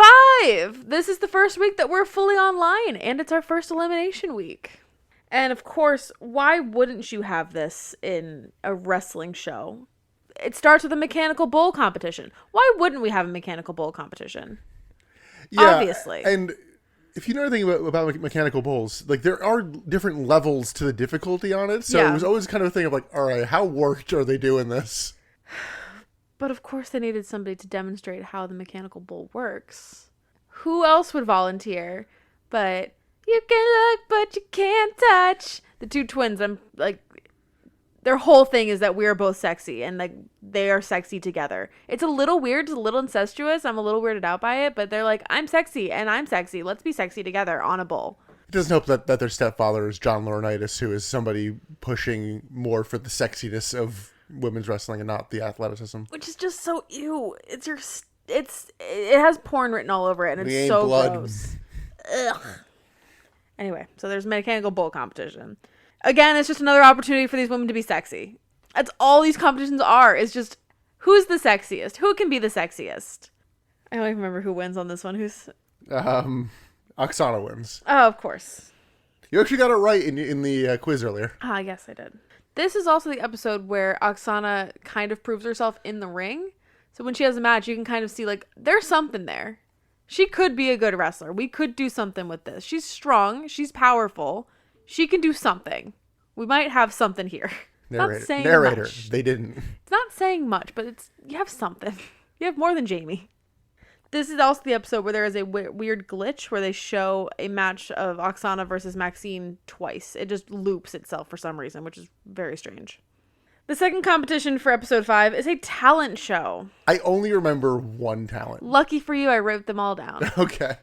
5! This is the first week that we're fully online, and it's our first elimination week. And of course, why wouldn't you have this in a wrestling show? It starts with a mechanical bull competition. Why wouldn't we have a mechanical bull competition? Yeah, obviously. And if you know anything about mechanical bulls, like there are different levels to the difficulty on it. So it was always kind of a thing of like, all right, how worked are they doing this? But of course they needed somebody to demonstrate how the mechanical bull works. Who else would volunteer? But you can look, but you can't touch. The two twins, I'm like, their whole thing is that we are both sexy and like they are sexy together. It's a little weird, it's a little incestuous. I'm a little weirded out by it, but they're like, I'm sexy and I'm sexy. Let's be sexy together on a bull. It doesn't help that their stepfather is John Laurinaitis, who is somebody pushing more for the sexiness of women's wrestling and not the athleticism. Which is just so ew. It has porn written all over it and it's so blood. Gross. Ugh. Anyway, so there's mechanical bull competition. Again, it's just another opportunity for these women to be sexy. That's all these competitions are. Is just who's the sexiest? Who can be the sexiest? I don't even remember who wins on this one. Who's? Oksana wins. Oh, of course. You actually got it right in the quiz earlier. Ah, yes, I did. This is also the episode where Oksana kind of proves herself in the ring. So when she has a match, you can kind of see like there's something there. She could be a good wrestler. We could do something with this. She's strong. She's powerful. She can do something. We might have something here. Narrator. Much. They didn't. It's not saying much, but you have something. You have more than Jamie. This is also the episode where there is a weird glitch where they show a match of Oksana versus Maxine twice. It just loops itself for some reason, which is very strange. The second competition for episode 5 is a talent show. I only remember one talent. Lucky for you, I wrote them all down. Okay.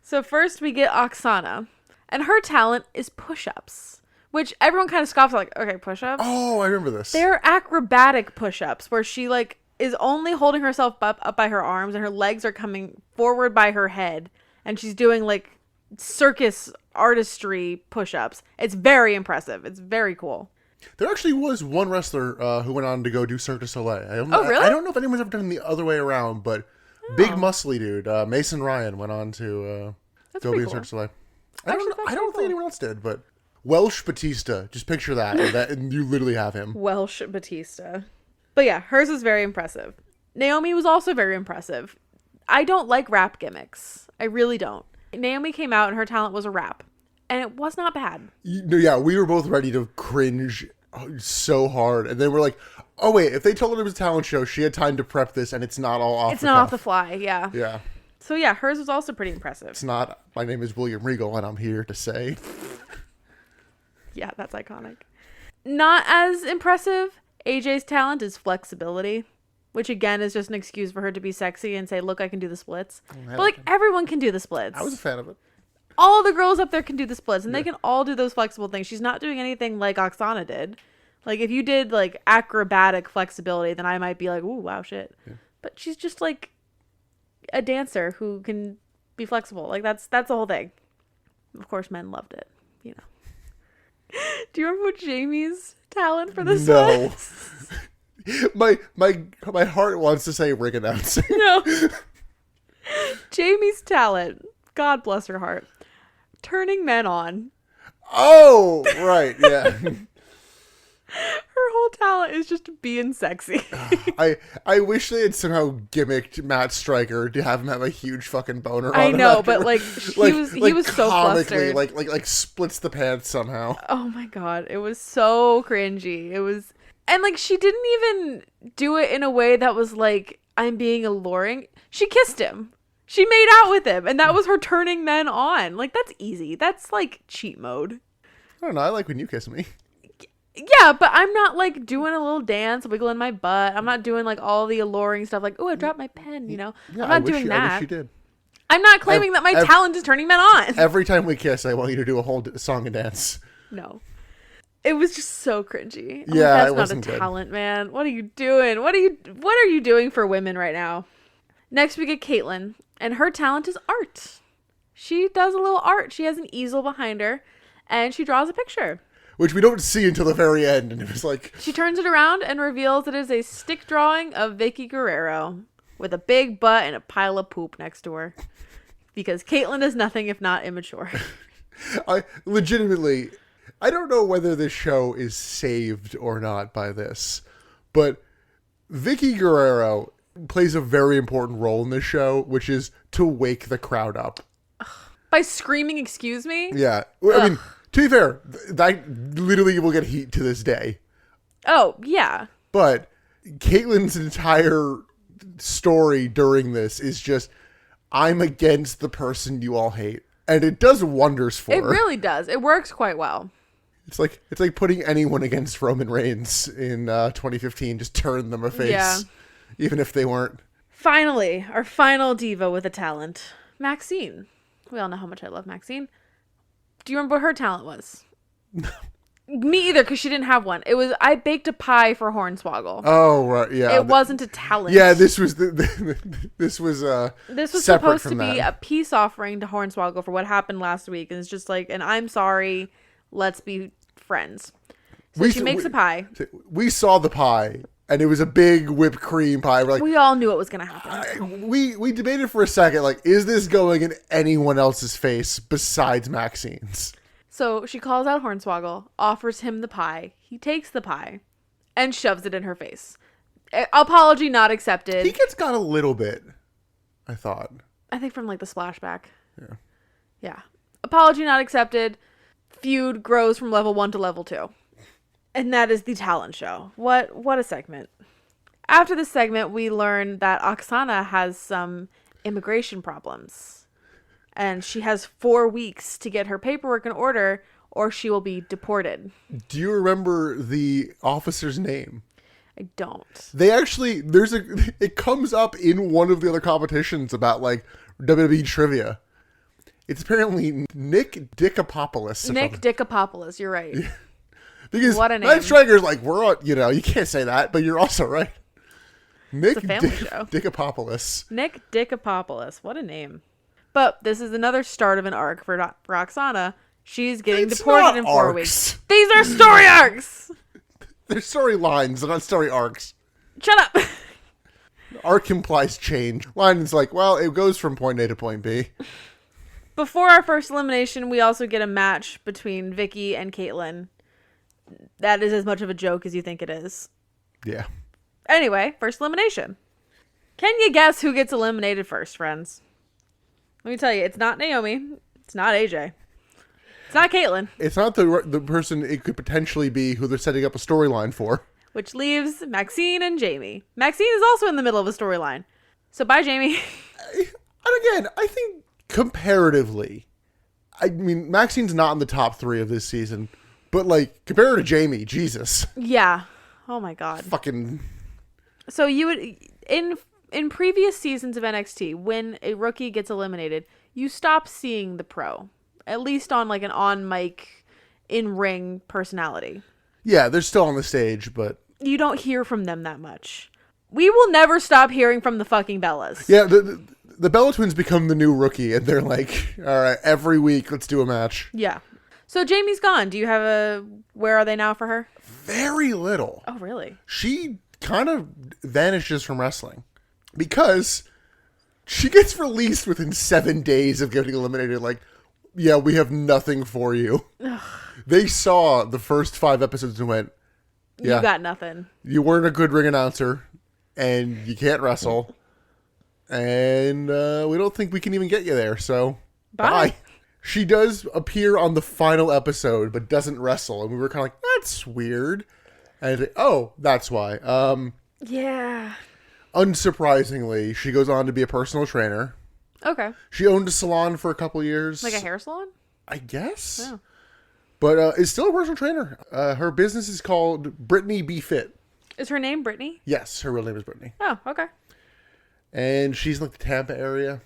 So first we get Oksana. And her talent is push-ups, which everyone kind of scoffs like, okay, push-ups? Oh, I remember this. They're acrobatic push-ups where she like is only holding herself up by her arms and her legs are coming forward by her head. And she's doing like circus artistry push-ups. It's very impressive. It's very cool. There actually was one wrestler who went on to go do Cirque du Soleil. Oh, really? I don't know if anyone's ever done the other way around, but big muscly dude, Mason Ryan, went on to go be in Cirque du Soleil. I don't think anyone else did, but Welsh Batista. Just picture that, and you literally have him. Welsh Batista. But yeah, hers is very impressive. Naomi was also very impressive. I don't like rap gimmicks. I really don't. Naomi came out and her talent was a rap. And it was not bad. Yeah, we were both ready to cringe so hard. And then we're like, oh wait, if they told her it was a talent show, she had time to prep this and it's not all off It's not off the fly, yeah. Yeah. So yeah, hers was also pretty impressive. It's not, my name is William Regal and I'm here to say. Yeah, that's iconic. Not as impressive, AJ's talent is flexibility. Which again is just an excuse for her to be sexy and say, look, I can do the splits. But like everyone can do the splits. I was a fan of it. All the girls up there can do the splits and they can all do those flexible things. She's not doing anything like Oksana did. Like if you did like acrobatic flexibility, then I might be like, ooh, wow, shit. Yeah. But she's just like a dancer who can be flexible. Like that's the whole thing. Of course, men loved it, you know. Do you remember what Jamie's talent for this was? My heart wants to say ring announcing. No. Jamie's talent, God bless her heart, turning men on. Oh, right, yeah. Her whole talent is just being sexy. I wish they had somehow gimmicked Matt Stryker to have him have a huge fucking boner. I know, but like he was so flustered. Like splits the pants somehow. Oh my god, it was so cringy. It was, and like she didn't even do it in a way that was like I'm being alluring. She kissed him. She made out with him, and that was her turning men on. Like that's easy. That's like cheat mode. I don't know. I like when you kiss me. Yeah, but I'm not like doing a little dance, wiggling my butt. I'm not doing like all the alluring stuff like, oh, I dropped my pen, you know? Yeah, I'm not doing that. I wish you did. I'm not claiming that my talent is turning men on. Every time we kiss, I want you to do a whole song and dance. No. It was just so cringy. Yeah, that's not a talent, man. What are you doing? What are you doing for women right now? Next we get Caitlyn, and her talent is art. She does a little art. She has an easel behind her, and she draws a picture. Which we don't see until the very end, and it was like... She turns it around and reveals it is a stick drawing of Vicky Guerrero with a big butt and a pile of poop next to her. Because Caitlyn is nothing if not immature. I don't know whether this show is saved or not by this, but Vicky Guerrero plays a very important role in this show, which is to wake the crowd up. By screaming, excuse me? Yeah. I mean... To be fair, that literally will get heat to this day. Oh, yeah. But Caitlyn's entire story during this is just, I'm against the person you all hate. And it does wonders for her. It really does. It works quite well. It's like putting anyone against Roman Reigns in 2015. Just turn them a face. Yeah. Even if they weren't. Finally, our final diva with a talent. Maxine. We all know how much I love Maxine. Do you remember what her talent was? Me either, because she didn't have one. It was, I baked a pie for Hornswoggle. Oh, right, yeah. It wasn't a talent. Yeah, this was supposed to be a peace offering to Hornswoggle for what happened last week. And it's just like, and I'm sorry, let's be friends. So she makes a pie. We saw the pie, and it was a big whipped cream pie. We're like, we all knew it was going to happen. We debated for a second, like, is this going in anyone else's face besides Maxine's? So she calls out Hornswoggle, offers him the pie. He takes the pie and shoves it in her face. Apology not accepted. He got a little bit, I thought. I think from like the splashback. Yeah. Yeah. Apology not accepted. Feud grows from level 1 to level 2. And that is the talent show. What a segment. After this segment, we learn that Oksana has some immigration problems. And she has 4 weeks to get her paperwork in order or she will be deported. Do you remember the officer's name? I don't. They actually, it comes up in one of the other competitions about like WWE trivia. It's apparently Nick Dickopoulos. Nick Dickopoulos, you're right. Because what a name. Matt Striker's like, we're on, you can't say that, but you're also right. Nick Dickopoulos. Dickopoulos. Nick Dickopoulos. What a name. But this is another start of an arc for Roxana. She's getting It's deported not in 4 arcs. weeks. These are story arcs! They're storylines, they're not story arcs. Shut up! Arc implies change. Line is like, well, it goes from point A to point B. Before our first elimination, we also get a match between Vicky and Caitlyn. That is as much of a joke as you think it is. Yeah. Anyway, first elimination. Can you guess who gets eliminated first, friends? Let me tell you, it's not Naomi. It's not AJ. It's not Caitlyn. It's not the person it could potentially be who they're setting up a storyline for. Which leaves Maxine and Jamie. Maxine is also in the middle of a storyline. So bye, Jamie. And again, I think comparatively, I mean, Maxine's not in the top 3 of this season, but like, compared to Jamie, Jesus. Yeah. Oh my god. Fucking... So you would... In previous seasons of NXT, when a rookie gets eliminated, you stop seeing the pro. At least on like an on-mic, in-ring personality. Yeah, they're still on the stage, but... You don't hear from them that much. We will never stop hearing from the fucking Bellas. Yeah, the Bella Twins become the new rookie, and they're like, all right, every week, let's do a match. Yeah. So Jamie's gone. Do you have a... Where are they now for her? Very little. Oh, really? She kind of vanishes from wrestling. Because she gets released within 7 days of getting eliminated. Like, yeah, we have nothing for you. Ugh. They saw the first 5 episodes and went, yeah, you got nothing. You weren't a good ring announcer, and you can't wrestle, and we don't think we can even get you there, so bye. She does appear on the final episode, but doesn't wrestle, and we were kind of like, that's weird. And I think, oh, that's why. Yeah. Unsurprisingly, she goes on to be a personal trainer. Okay. She owned a salon for a couple years. Like a hair salon? I guess. Oh. But is still a personal trainer. Her business is called Brittany Be Fit. Is her name Brittany? Yes, her real name is Brittany. Oh, okay. And she's in like the Tampa area.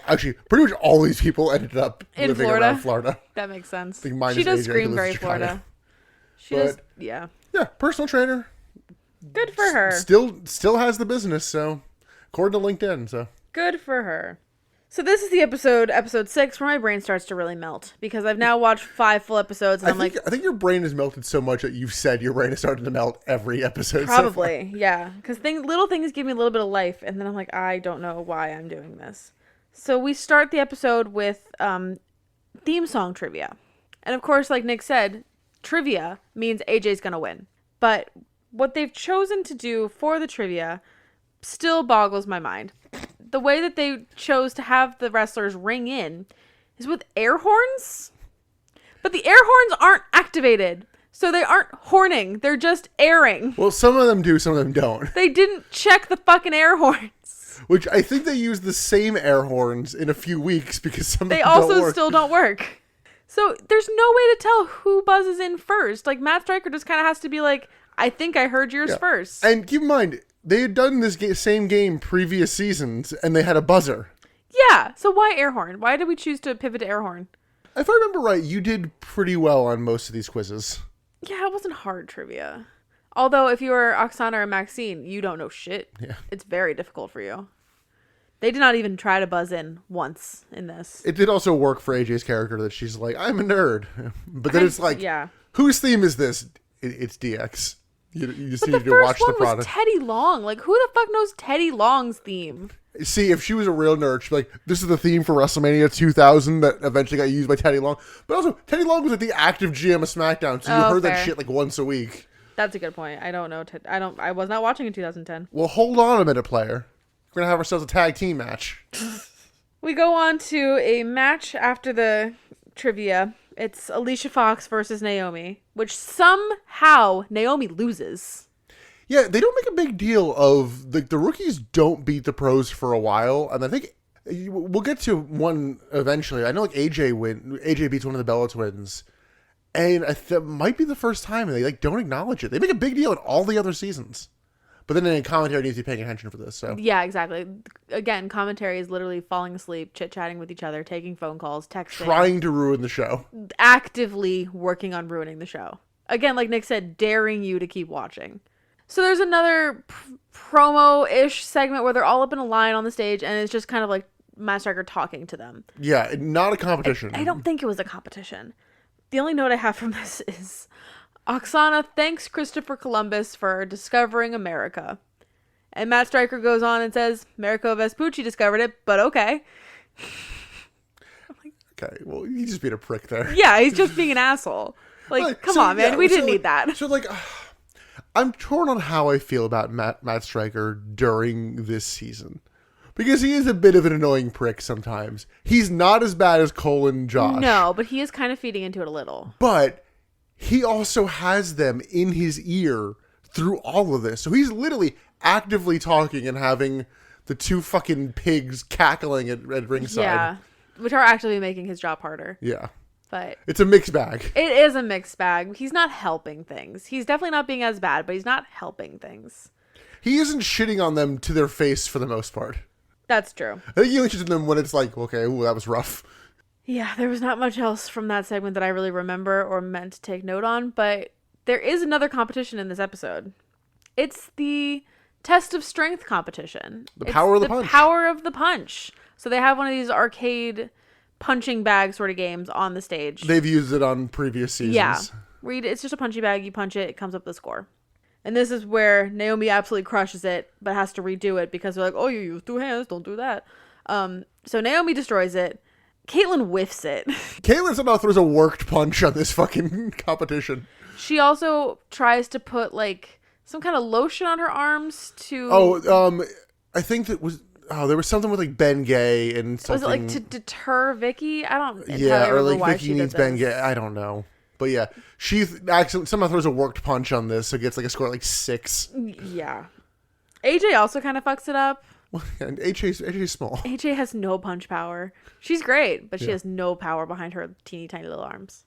Actually, pretty much all these people ended up in living Florida. around Florida. That makes sense. I think She does AJ, scream who lives very in Chicago. Florida. She does, yeah. Yeah, personal trainer. Good for her. Still has the business, so according to LinkedIn, so. Good for her. So this is the episode 6, where my brain starts to really melt. Because I've now watched 5 full episodes, and I think your brain has melted so much that you've said your brain is starting to melt every episode. Probably, so yeah. Because little things give me a little bit of life, and then I'm like, I don't know why I'm doing this. So we start the episode with theme song trivia. And of course, like Nick said, trivia means AJ's gonna win. But what they've chosen to do for the trivia still boggles my mind. The way that they chose to have the wrestlers ring in is with air horns. But the air horns aren't activated. So they aren't horning. They're just airing. Well, some of them do, some of them don't. They didn't check the fucking air horns. Which I think they use the same air horns in a few weeks because some of them They don't also work. still don't work. So there's no way to tell who buzzes in first. Like Matt Stryker just kind of has to be like, I think I heard yours first. And keep in mind, they had done this same game previous seasons, and they had a buzzer. Yeah, so why air horn? Why did we choose to pivot to air horn? If I remember right, you did pretty well on most of these quizzes. Yeah, it wasn't hard trivia. Although, if you were Oksana or Maxine, you don't know shit. Yeah. It's very difficult for you. They did not even try to buzz in once in this. It did also work for AJ's character that she's like, I'm a nerd. But then it's like, yeah. Whose theme is this? It's DX. You just But need the to watch first one the product. was Teddy Long. Like, who the fuck knows Teddy Long's theme? See, if she was a real nerd, she'd be like, this is the theme for WrestleMania 2000 that eventually got used by Teddy Long. But also, Teddy Long was like the active GM of SmackDown, so you heard that shit like once a week. That's a good point. I don't know. I was not watching in 2010. Well, hold on a minute, player. We're going to have ourselves a tag team match. We go on to a match after the trivia. It's Alicia Fox versus Naomi, which somehow Naomi loses. Yeah, they don't make a big deal of the rookies don't beat the pros for a while, and I think we'll get to one eventually. I know like AJ beats one of the Bella Twins, and that might be the first time they like don't acknowledge it. They make a big deal in all the other seasons, but then in commentary needs to be paying attention for this. So yeah, exactly. Again, commentary is literally falling asleep, chit chatting with each other, taking phone calls, texting, trying to ruin the show, actively working on ruining the show. Again, like Nick said, daring you to keep watching. So there's another promo-ish segment where they're all up in a line on the stage, and it's just kind of like Matt Striker talking to them. Yeah, not a competition. I don't think it was a competition. The only note I have from this is Oksana thanks Christopher Columbus for discovering America. And Matt Striker goes on and says, Americo Vespucci discovered it, but okay. Okay, well, he's just being a prick there. Yeah, he's just being an asshole. Like, come on, man. We didn't need that. So, like, I'm torn on how I feel about Matt Striker during this season. Because he is a bit of an annoying prick sometimes. He's not as bad as Cole and Josh. No, but he is kind of feeding into it a little. But he also has them in his ear through all of this. So he's literally actively talking and having the two fucking pigs cackling at ringside. Yeah, which are actively making his job harder. Yeah. But it's a mixed bag. It is a mixed bag. He's not helping things. He's definitely not being as bad, but he's not helping things. He isn't shitting on them to their face for the most part. That's true. I think he only shits on them when it's like, okay, ooh, that was rough. Yeah, there was not much else from that segment that I really remember or meant to take note on, but there is another competition in this episode. It's the test of strength competition. The power of the punch. The power of the punch. So they have one of these arcade punching bag sort of games on the stage. They've used it on previous seasons. Yeah. It's just a punching bag. You punch it. It comes up with a score. And this is where Naomi absolutely crushes it, but has to redo it because they're like, oh, you use two hands. Don't do that. So Naomi destroys it. Caitlyn whiffs it. Caitlyn somehow throws a worked punch on this fucking competition. She also tries to put, like, some kind of lotion on her arms to... I think that was... Oh, there was something with, like, Ben Gay and something... Was it, like, to deter Vicky? I don't Yeah, or, like, Vicky needs Ben Gay. I don't know. But, yeah. She actually somehow throws a worked punch on this, so gets, like, a score like 6. Yeah. AJ also kind of fucks it up. And AJ's small. AJ has no punch power. She's great, but she has no power behind her teeny tiny little arms.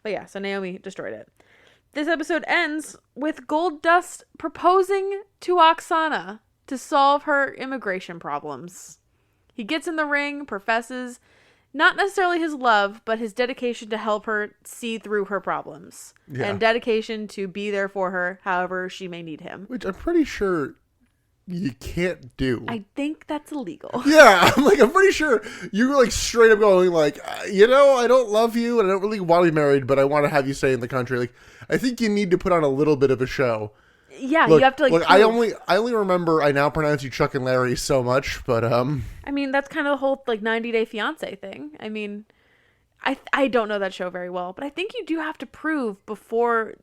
But yeah, so Naomi destroyed it. This episode ends with Goldust proposing to Oksana to solve her immigration problems. He gets in the ring, professes not necessarily his love, but his dedication to help her see through her problems. Yeah. And dedication to be there for her however she may need him. Which I'm pretty sure you can't do. I think that's illegal. Yeah, I'm pretty sure you were like straight up going like, I don't love you and I don't really want to be married, but I want to have you stay in the country. Like, I think you need to put on a little bit of a show. Yeah, you have to like. Look, I only remember I now pronounce you Chuck and Larry so much, but I mean, that's kind of the whole like 90 Day Fiance thing. I mean, I don't know that show very well, but I think you do have to prove before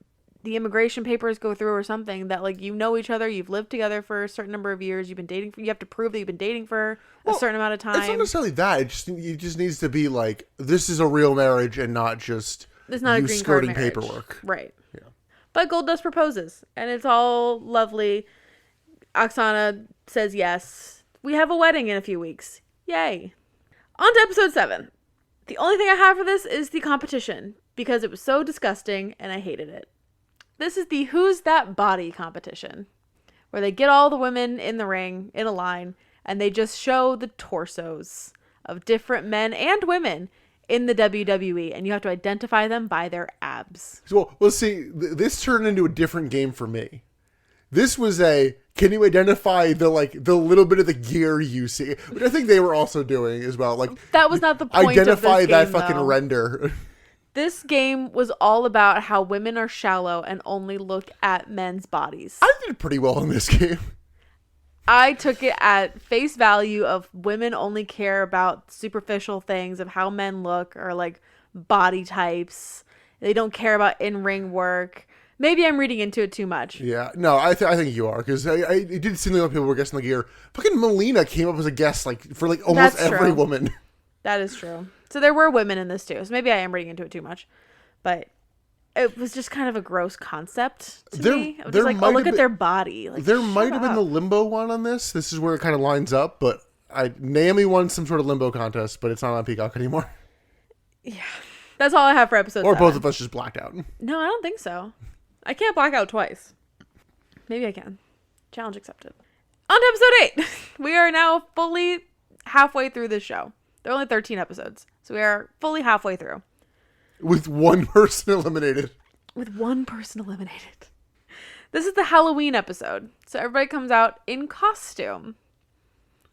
the immigration papers go through or something that like you know each other, you've lived together for a certain number of years, you've been dating. You have to prove that you've been dating for a certain amount of time. It's not necessarily that. It just needs to be like this is a real marriage and not just it's not a green card marriage. Paperwork. Right. Yeah. But Goldust proposes, and it's all lovely. Oksana says yes. We have a wedding in a few weeks. Yay. On to episode 7. The only thing I have for this is the competition, because it was so disgusting, and I hated it. This is the Who's That Body competition, where they get all the women in the ring, in a line, and they just show the torsos of different men and women in the WWE, and you have to identify them by their abs. Well, see, this turned into a different game for me. This was can you identify the little bit of the gear you see, which I think they were also doing as well. Like that was not the point. Identify of this that game, fucking though. render. This game was all about how women are shallow and only look at men's bodies. I did pretty well in this game. I took it at face value of women only care about superficial things of how men look or like body types. They don't care about in-ring work. Maybe I'm reading into it too much. Yeah, no, I think you are because it did seem like people were guessing the gear. Fucking Melina came up as a guest for almost every woman. That is true. So there were women in this too. So maybe I am reading into it too much, but it was just kind of a gross concept to me. I was just like, oh, look at their body. Like, there might have been the limbo one on this. This is where it kind of lines up, but Naomi won some sort of limbo contest, but it's not on Peacock anymore. Yeah. That's all I have for episode 7. Or both of us just blacked out. No, I don't think so. I can't black out twice. Maybe I can. Challenge accepted. On to episode 8. We are now fully halfway through this show. There are only 13 episodes. So we are fully halfway through. With one person eliminated. This is the Halloween episode. So everybody comes out in costume.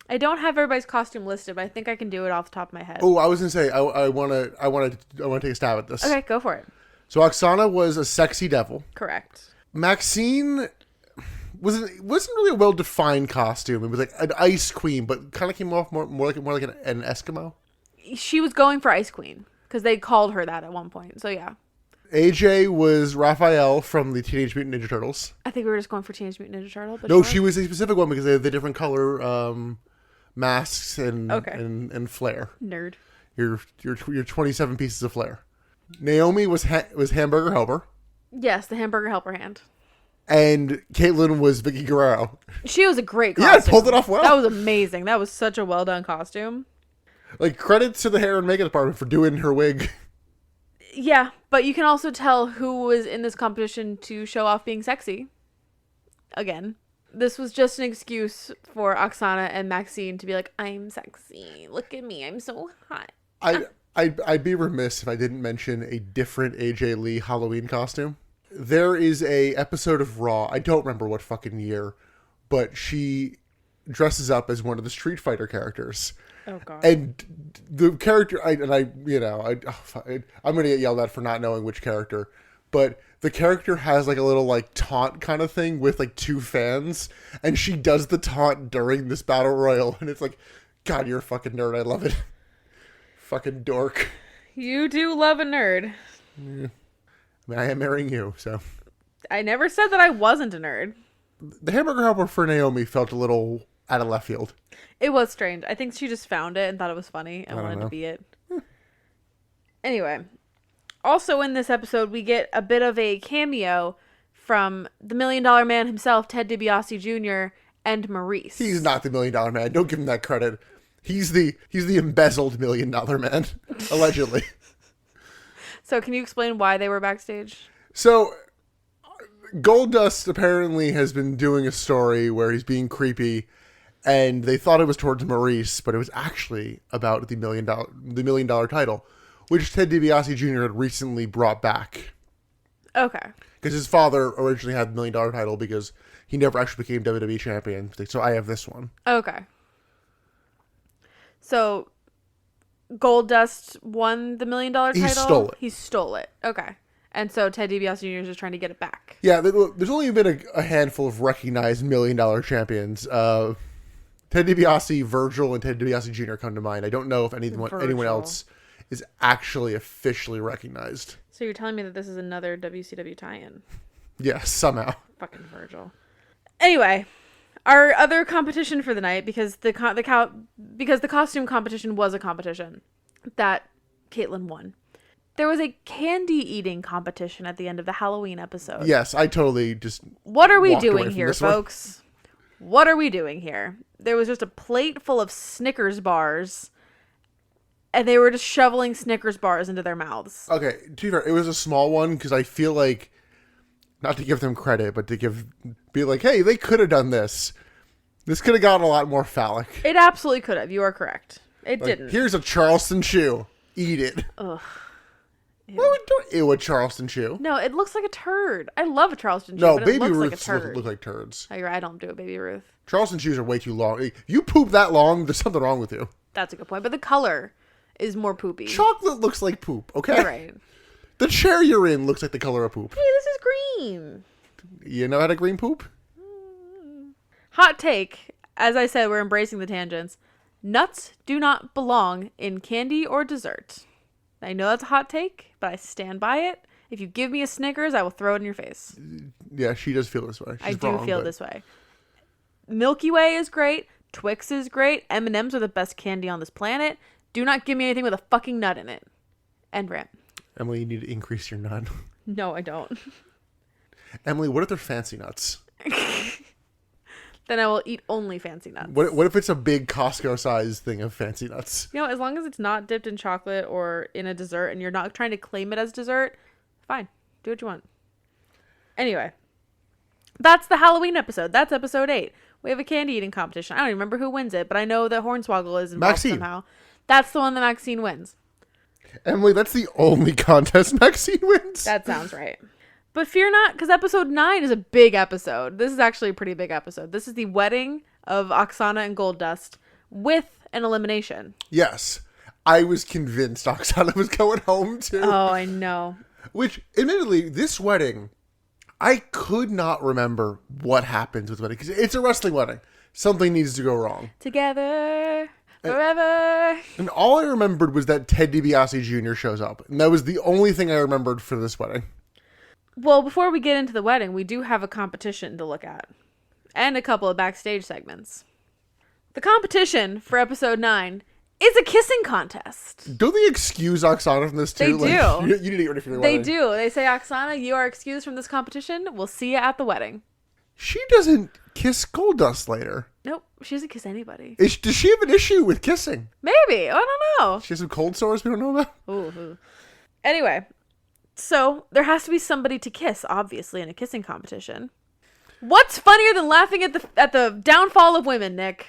I don't have everybody's costume listed, but I think I can do it off the top of my head. Oh, I was gonna say I want to take a stab at this. Okay, go for it. So Oksana was a sexy devil. Correct. Maxine wasn't really a well defined costume. It was like an ice queen, but kind of came off more like an Eskimo. She was going for Ice Queen because they called her that at one point. So yeah. AJ was Raphael from the Teenage Mutant Ninja Turtles. I think we were just going for Teenage Mutant Ninja Turtle. But No, sure. she was a specific one because they had the different color masks and flair. Nerd. Your 27 pieces of flair. Naomi was Hamburger Helper. Yes, the Hamburger Helper hand. And Caitlyn was Vicky Guerrero. She was a great costume. Yeah, pulled it off well. That was amazing. That was such a well done costume. Like, credits to the hair and makeup department for doing her wig. Yeah, but you can also tell who was in this competition to show off being sexy. Again. This was just an excuse for Oksana and Maxine to be like, I'm sexy. Look at me. I'm so hot. I'd be remiss if I didn't mention a different AJ Lee Halloween costume. There is a episode of Raw, I don't remember what fucking year, but she dresses up as one of the Street Fighter characters. Oh god. And the character, I'm gonna get yelled at for not knowing which character, but the character has like a little like taunt kind of thing with like two fans, and she does the taunt during this battle royal, and it's like, God, you're a fucking nerd. I love it. Fucking dork. You do love a nerd. Yeah. I mean, I am marrying you, so. I never said that I wasn't a nerd. The Hamburger Helper for Naomi felt a little out of left field. It was strange. I think she just found it and thought it was funny and wanted to be it. Anyway, also in this episode, we get a bit of a cameo from the $1 Million Man himself, Ted DiBiase Jr., and Maurice. He's not the $1 Million Man. Don't give him that credit. He's the embezzled $1 Million Man, allegedly. So can you explain why they were backstage? So, Goldust apparently has been doing a story where he's being creepy, and they thought it was towards Maurice, but it was actually about the $1 million title, which Ted DiBiase Jr. had recently brought back. Okay. Because his father originally had the $1 million title because he never actually became WWE champion. So I have this one. Okay. So Goldust won the $1 million title? He stole it. He stole it. Okay. And so Ted DiBiase Jr. is just trying to get it back. Yeah, there's only been a handful of recognized $1 million champions. Ted DiBiase, Virgil, and Ted DiBiase Jr. come to mind. I don't know if anyone else is actually officially recognized. So you're telling me that this is another WCW tie-in? Yes, somehow. Fucking Virgil. Anyway, our other competition for the night, because the costume competition was a competition that Caitlyn won. There was a candy eating competition at the end of the Halloween episode. Yes, I totally just. What are we doing here, folks? What are we doing here? There was just a plate full of Snickers bars, and they were just shoveling Snickers bars into their mouths. Okay, to be fair, it was a small one because I feel like, not to give them credit, but to be like, hey, they could have done this. This could have gotten a lot more phallic. It absolutely could have. You are correct. It didn't. Here's a Charleston chew. Eat it. Ugh. Why would do ew a Charleston chew? No, it looks like a turd. I love a Charleston chew, No, but Baby it looks Ruths like a turd. look like turds. Oh, you're right. I don't do it, Baby Ruth. Charleston chews are way too long. You poop that long, there's something wrong with you. That's a good point. But the color is more poopy. Chocolate looks like poop, okay? You're right. The chair you're in looks like the color of poop. Hey, this is green. You know how to green poop? Hot take. As I said, we're embracing the tangents. Nuts do not belong in candy or dessert. I know that's a hot take, but I stand by it. If you give me a Snickers, I will throw it in your face. Yeah, she does feel this way. I do feel this way. Milky Way is great. Twix is great. M&Ms are the best candy on this planet. Do not give me anything with a fucking nut in it. End rant. Emily, you need to increase your nut. No, I don't. Emily, what if they're fancy nuts? Then I will eat only fancy nuts. What if it's a big Costco-sized thing of fancy nuts? You know, as long as it's not dipped in chocolate or in a dessert and you're not trying to claim it as dessert, fine. Do what you want. Anyway, that's the Halloween episode. That's episode 8. We have a candy eating competition. I don't even remember who wins it, but I know that Hornswoggle is involved somehow. That's the one that Maxine wins. Emily, that's the only contest Maxine wins. That sounds right. But fear not, because episode 9 is a big episode. This is actually a pretty big episode. This is the wedding of Oksana and Goldust, with an elimination. Yes. I was convinced Oksana was going home too. Oh, I know. Which, admittedly, this wedding, I could not remember what happens with the wedding. Because it's a wrestling wedding. Something needs to go wrong. Together, forever. And all I remembered was that Ted DiBiase Jr. shows up. And that was the only thing I remembered for this wedding. Well, before we get into the wedding, we do have a competition to look at. And a couple of backstage segments. The competition for episode 9 is a kissing contest. Don't they excuse Oksana from this too? They do. You need to get ready for the They wedding. do. They say, Oksana, you are excused from this competition. We'll see you at the wedding. She doesn't kiss Goldust later. Nope, she doesn't kiss anybody. Does she have an issue with kissing? Maybe. I don't know. She has some cold sores we don't know about? Ooh. Anyway, so there has to be somebody to kiss, obviously, in a kissing competition. What's funnier than laughing at the downfall of women, Nick?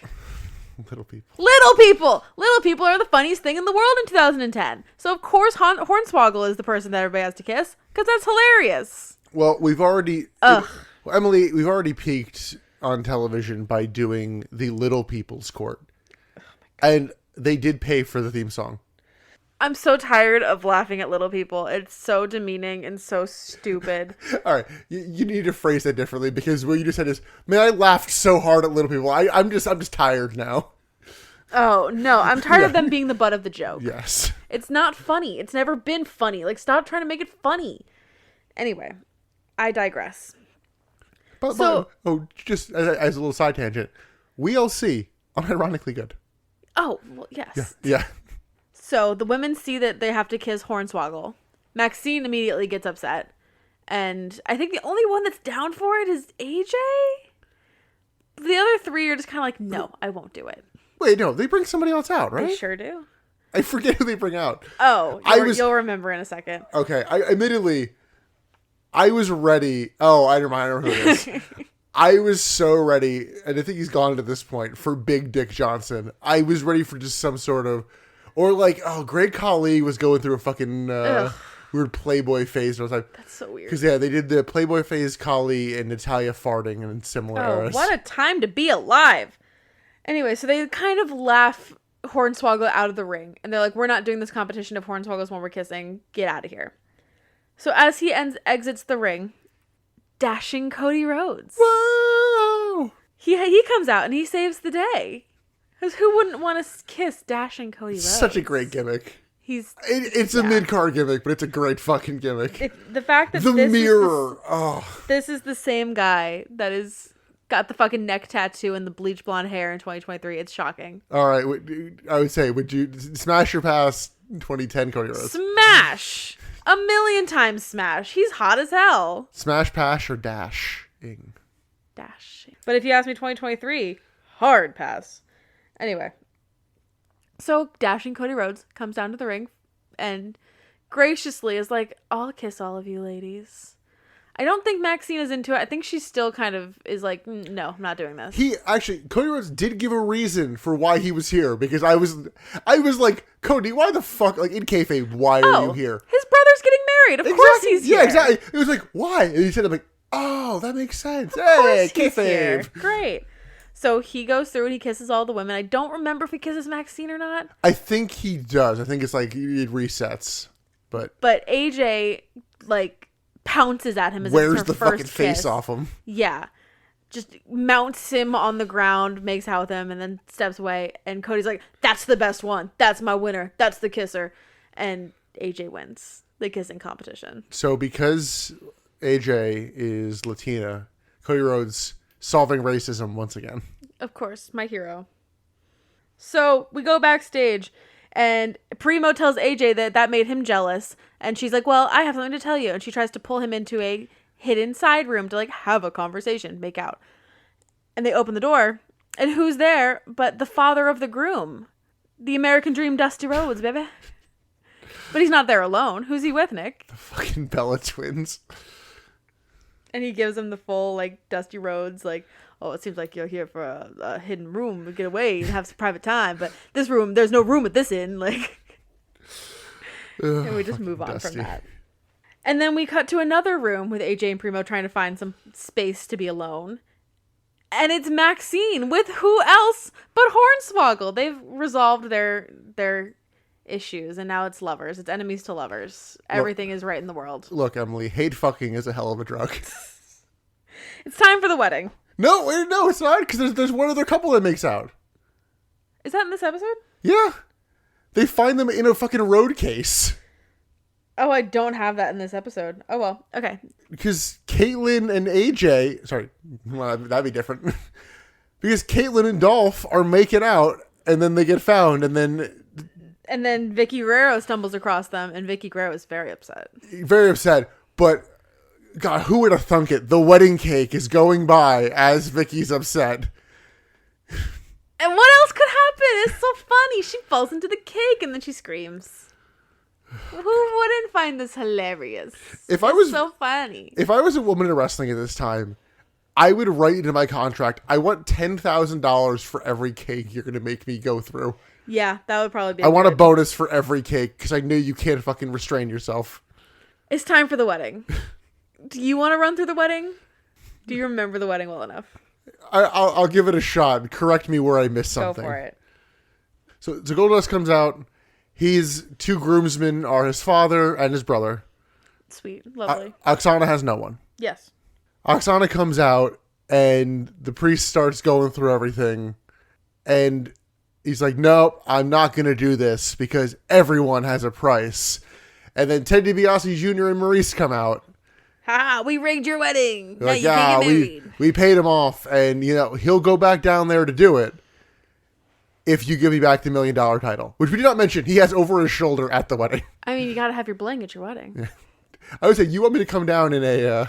Little people. Little people! Little people are the funniest thing in the world in 2010. So, of course, Hornswoggle is the person that everybody has to kiss, because that's hilarious. Well, we've already... Ugh. Emily, we've already peaked on television by doing the Little People's Court. And they did pay for the theme song. I'm so tired of laughing at little people. It's so demeaning and so stupid. All right, you need to phrase that differently because what you just said is, man, I laughed so hard at little people. I'm just tired now. Oh, no, I'm tired of them being the butt of the joke. Yes. It's not funny. It's never been funny. Like, stop trying to make it funny. Anyway, I digress. But just as a little side tangent, WLC, unironically good. Oh, well, yes. Yeah. So the women see that they have to kiss Hornswoggle. Maxine immediately gets upset. And I think the only one that's down for it is AJ? The other three are just kind of like, no, I won't do it. Wait, no, they bring somebody else out, right? They sure do. I forget who they bring out. Oh, you'll remember in a second. Okay, I was ready. Oh, I remember who it is. I was so ready, and I think he's gone at this point, for Big Dick Johnson. I was ready for just some sort of... Or like, Greg Khali was going through a fucking weird Playboy phase. And I was like... That's so weird. Because, yeah, they did the Playboy phase, Khali, and Natalia farting in similar eras. What a time to be alive. Anyway, so they kind of laugh Hornswoggle out of the ring. And they're like, we're not doing this competition if Hornswoggle's when we're kissing. Get out of here. So as he exits the ring, dashing Cody Rhodes. Whoa! He comes out and he saves the day. Because who wouldn't want to kiss dashing Cody Rhodes? Such a great gimmick. It's a mid-card gimmick, but it's a great fucking gimmick. The fact that the mirror. This is the same guy that is got the fucking neck tattoo and the bleach blonde hair in 2023. It's shocking. All right, I would say, would you smash or pass 2010 Cody Rhodes? Smash! 1,000,000 times smash. He's hot as hell. Smash, pass, or dashing? Dashing. But if you ask me 2023, hard pass. Anyway. So, dashing Cody Rhodes comes down to the ring and graciously is like, I'll kiss all of you ladies. I don't think Maxine is into it. I think she still kind of is like, no, I'm not doing this. Cody Rhodes did give a reason for why he was here, because I was like, Cody, why the fuck, like in kayfabe, why are you here? His brother's getting married. Of course he's here. Yeah, exactly. It was like, why? And he said, I'm like, oh, that makes sense. Of course Hey, kayfabe. Great. So he goes through and he kisses all the women. I don't remember if he kisses Maxine or not. I think he does. I think it's like it resets. But AJ like pounces at him as wears it's her the first fucking kiss. face off him. Yeah. Just mounts him on the ground, makes out with him, and then steps away. And Cody's like, that's the best one. That's my winner. That's the kisser. And AJ wins the kissing competition. So because AJ is Latina, Cody Rhodes solving racism once again. Of course, my hero. So we go backstage, and Primo tells AJ that made him jealous, and she's like, well, I have something to tell you, and she tries to pull him into a hidden side room to like have a conversation, make out. And they open the door, and who's there but the father of the groom, the American Dream, Dusty Rhodes, baby. But he's not there alone. Who's he with, Nick? The fucking Bella twins. And he gives him the full, like, Dusty Rhodes, like, oh, it seems like you're here for a hidden room. Get away and have some private time. But this room, there's no room at this inn. Like, and we just move on Dusty. from that. And then we cut to another room with AJ and Primo trying to find some space to be alone. And it's Maxine with who else but Hornswoggle. They've resolved their issues, and now it's lovers. It's enemies to lovers. Everything is right in the world. Look, Emily, hate fucking is a hell of a drug. It's time for the wedding. No, wait, no, it's not, because there's one other couple that makes out. Is that in this episode? Yeah. They find them in a fucking road case. Oh, I don't have that in this episode. Oh, well. Okay. Because Caitlyn and AJ... Sorry, well, that'd be different. Because Caitlyn and Dolph are making out, and then they get found, and then... And then Vicky Guerrero stumbles across them, and Vicky Guerrero is very upset. Very upset, but... God, who would have thunk it? The wedding cake is going by as Vicky's upset. And what else could happen? It's so funny. She falls into the cake, and then she screams. Who wouldn't find this hilarious? It's so funny. If I was a woman in wrestling at this time, I would write into my contract, I want $10,000 for every cake you're going to make me go through. Yeah, that would probably be I want a bonus for every cake, because I know you can't fucking restrain yourself. It's time for the wedding. Do you want to run through the wedding? Do you remember the wedding well enough? I'll give it a shot. Correct me where I missed something. Go for it. So Goldust comes out. His two groomsmen are his father and his brother. Sweet. Lovely. Oksana has no one. Yes. Oksana comes out, and the priest starts going through everything. And he's like, nope, I'm not going to do this because everyone has a price. And then Ted DiBiase Jr. and Maurice come out. Ha! We rigged your wedding. Now Like, you can't get married. we paid him off, and he'll go back down there to do it if you give me back the $1 million title, which we did not mention. He has over his shoulder at the wedding. I mean, you gotta have your bling at your wedding. Yeah. I would say, you want me to come down in a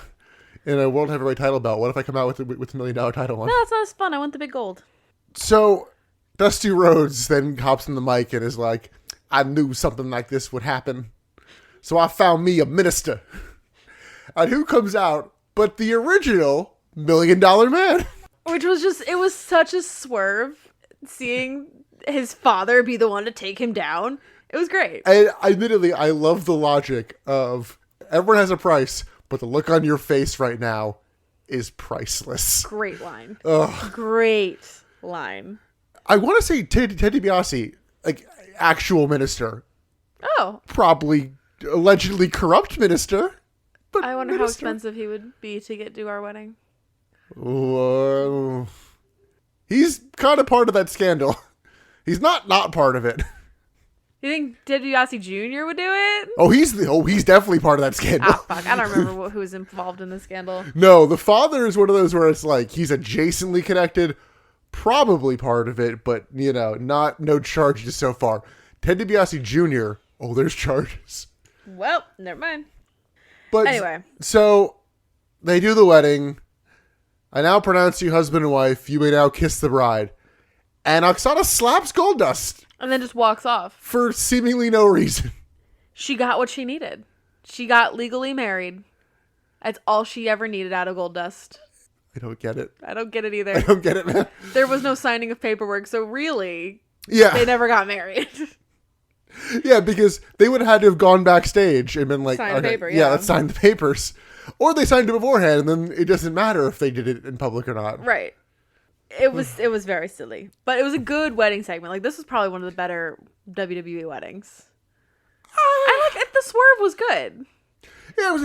world heavyweight title belt? What if I come out with the $1 million title one? No, it's not as fun. I want the big gold. So Dusty Rhodes then hops in the mic and is like, I knew something like this would happen, so I found me a minister. And who comes out but the original $1 Million Man? Which was it was such a swerve seeing his father be the one to take him down. It was great. And admittedly, I love the logic of everyone has a price, but the look on your face right now is priceless. Great line. Ugh. Great line. I want to say Ted DiBiase, like actual minister. Oh. Probably allegedly corrupt minister. I wonder how expensive he would be to do our wedding. He's kind of part of that scandal. He's not part of it. You think Ted DiBiase Jr. would do it? Oh, he's definitely part of that scandal. Oh, fuck. I don't remember who was involved in the scandal. No, the father is one of those where it's like he's adjacently connected, probably part of it, but no charges so far. Ted DiBiase Jr. Oh, there's charges. Well, never mind. But anyway, so they do the wedding. I now pronounce you husband and wife. You may now kiss the bride. And Oksana slaps Goldust. And then just walks off. For seemingly no reason. She got what she needed. She got legally married. That's all she ever needed out of Goldust. I don't get it. I don't get it either. I don't get it, man. There was no signing of paperwork, so really, they never got married. Yeah, because they would have had to have gone backstage and been like, sign the paper, let's sign the papers. Or they signed it beforehand, and then it doesn't matter if they did it in public or not. Right. It was very silly. But it was a good wedding segment. Like, this was probably one of the better WWE weddings. I like it. The swerve was good. Yeah,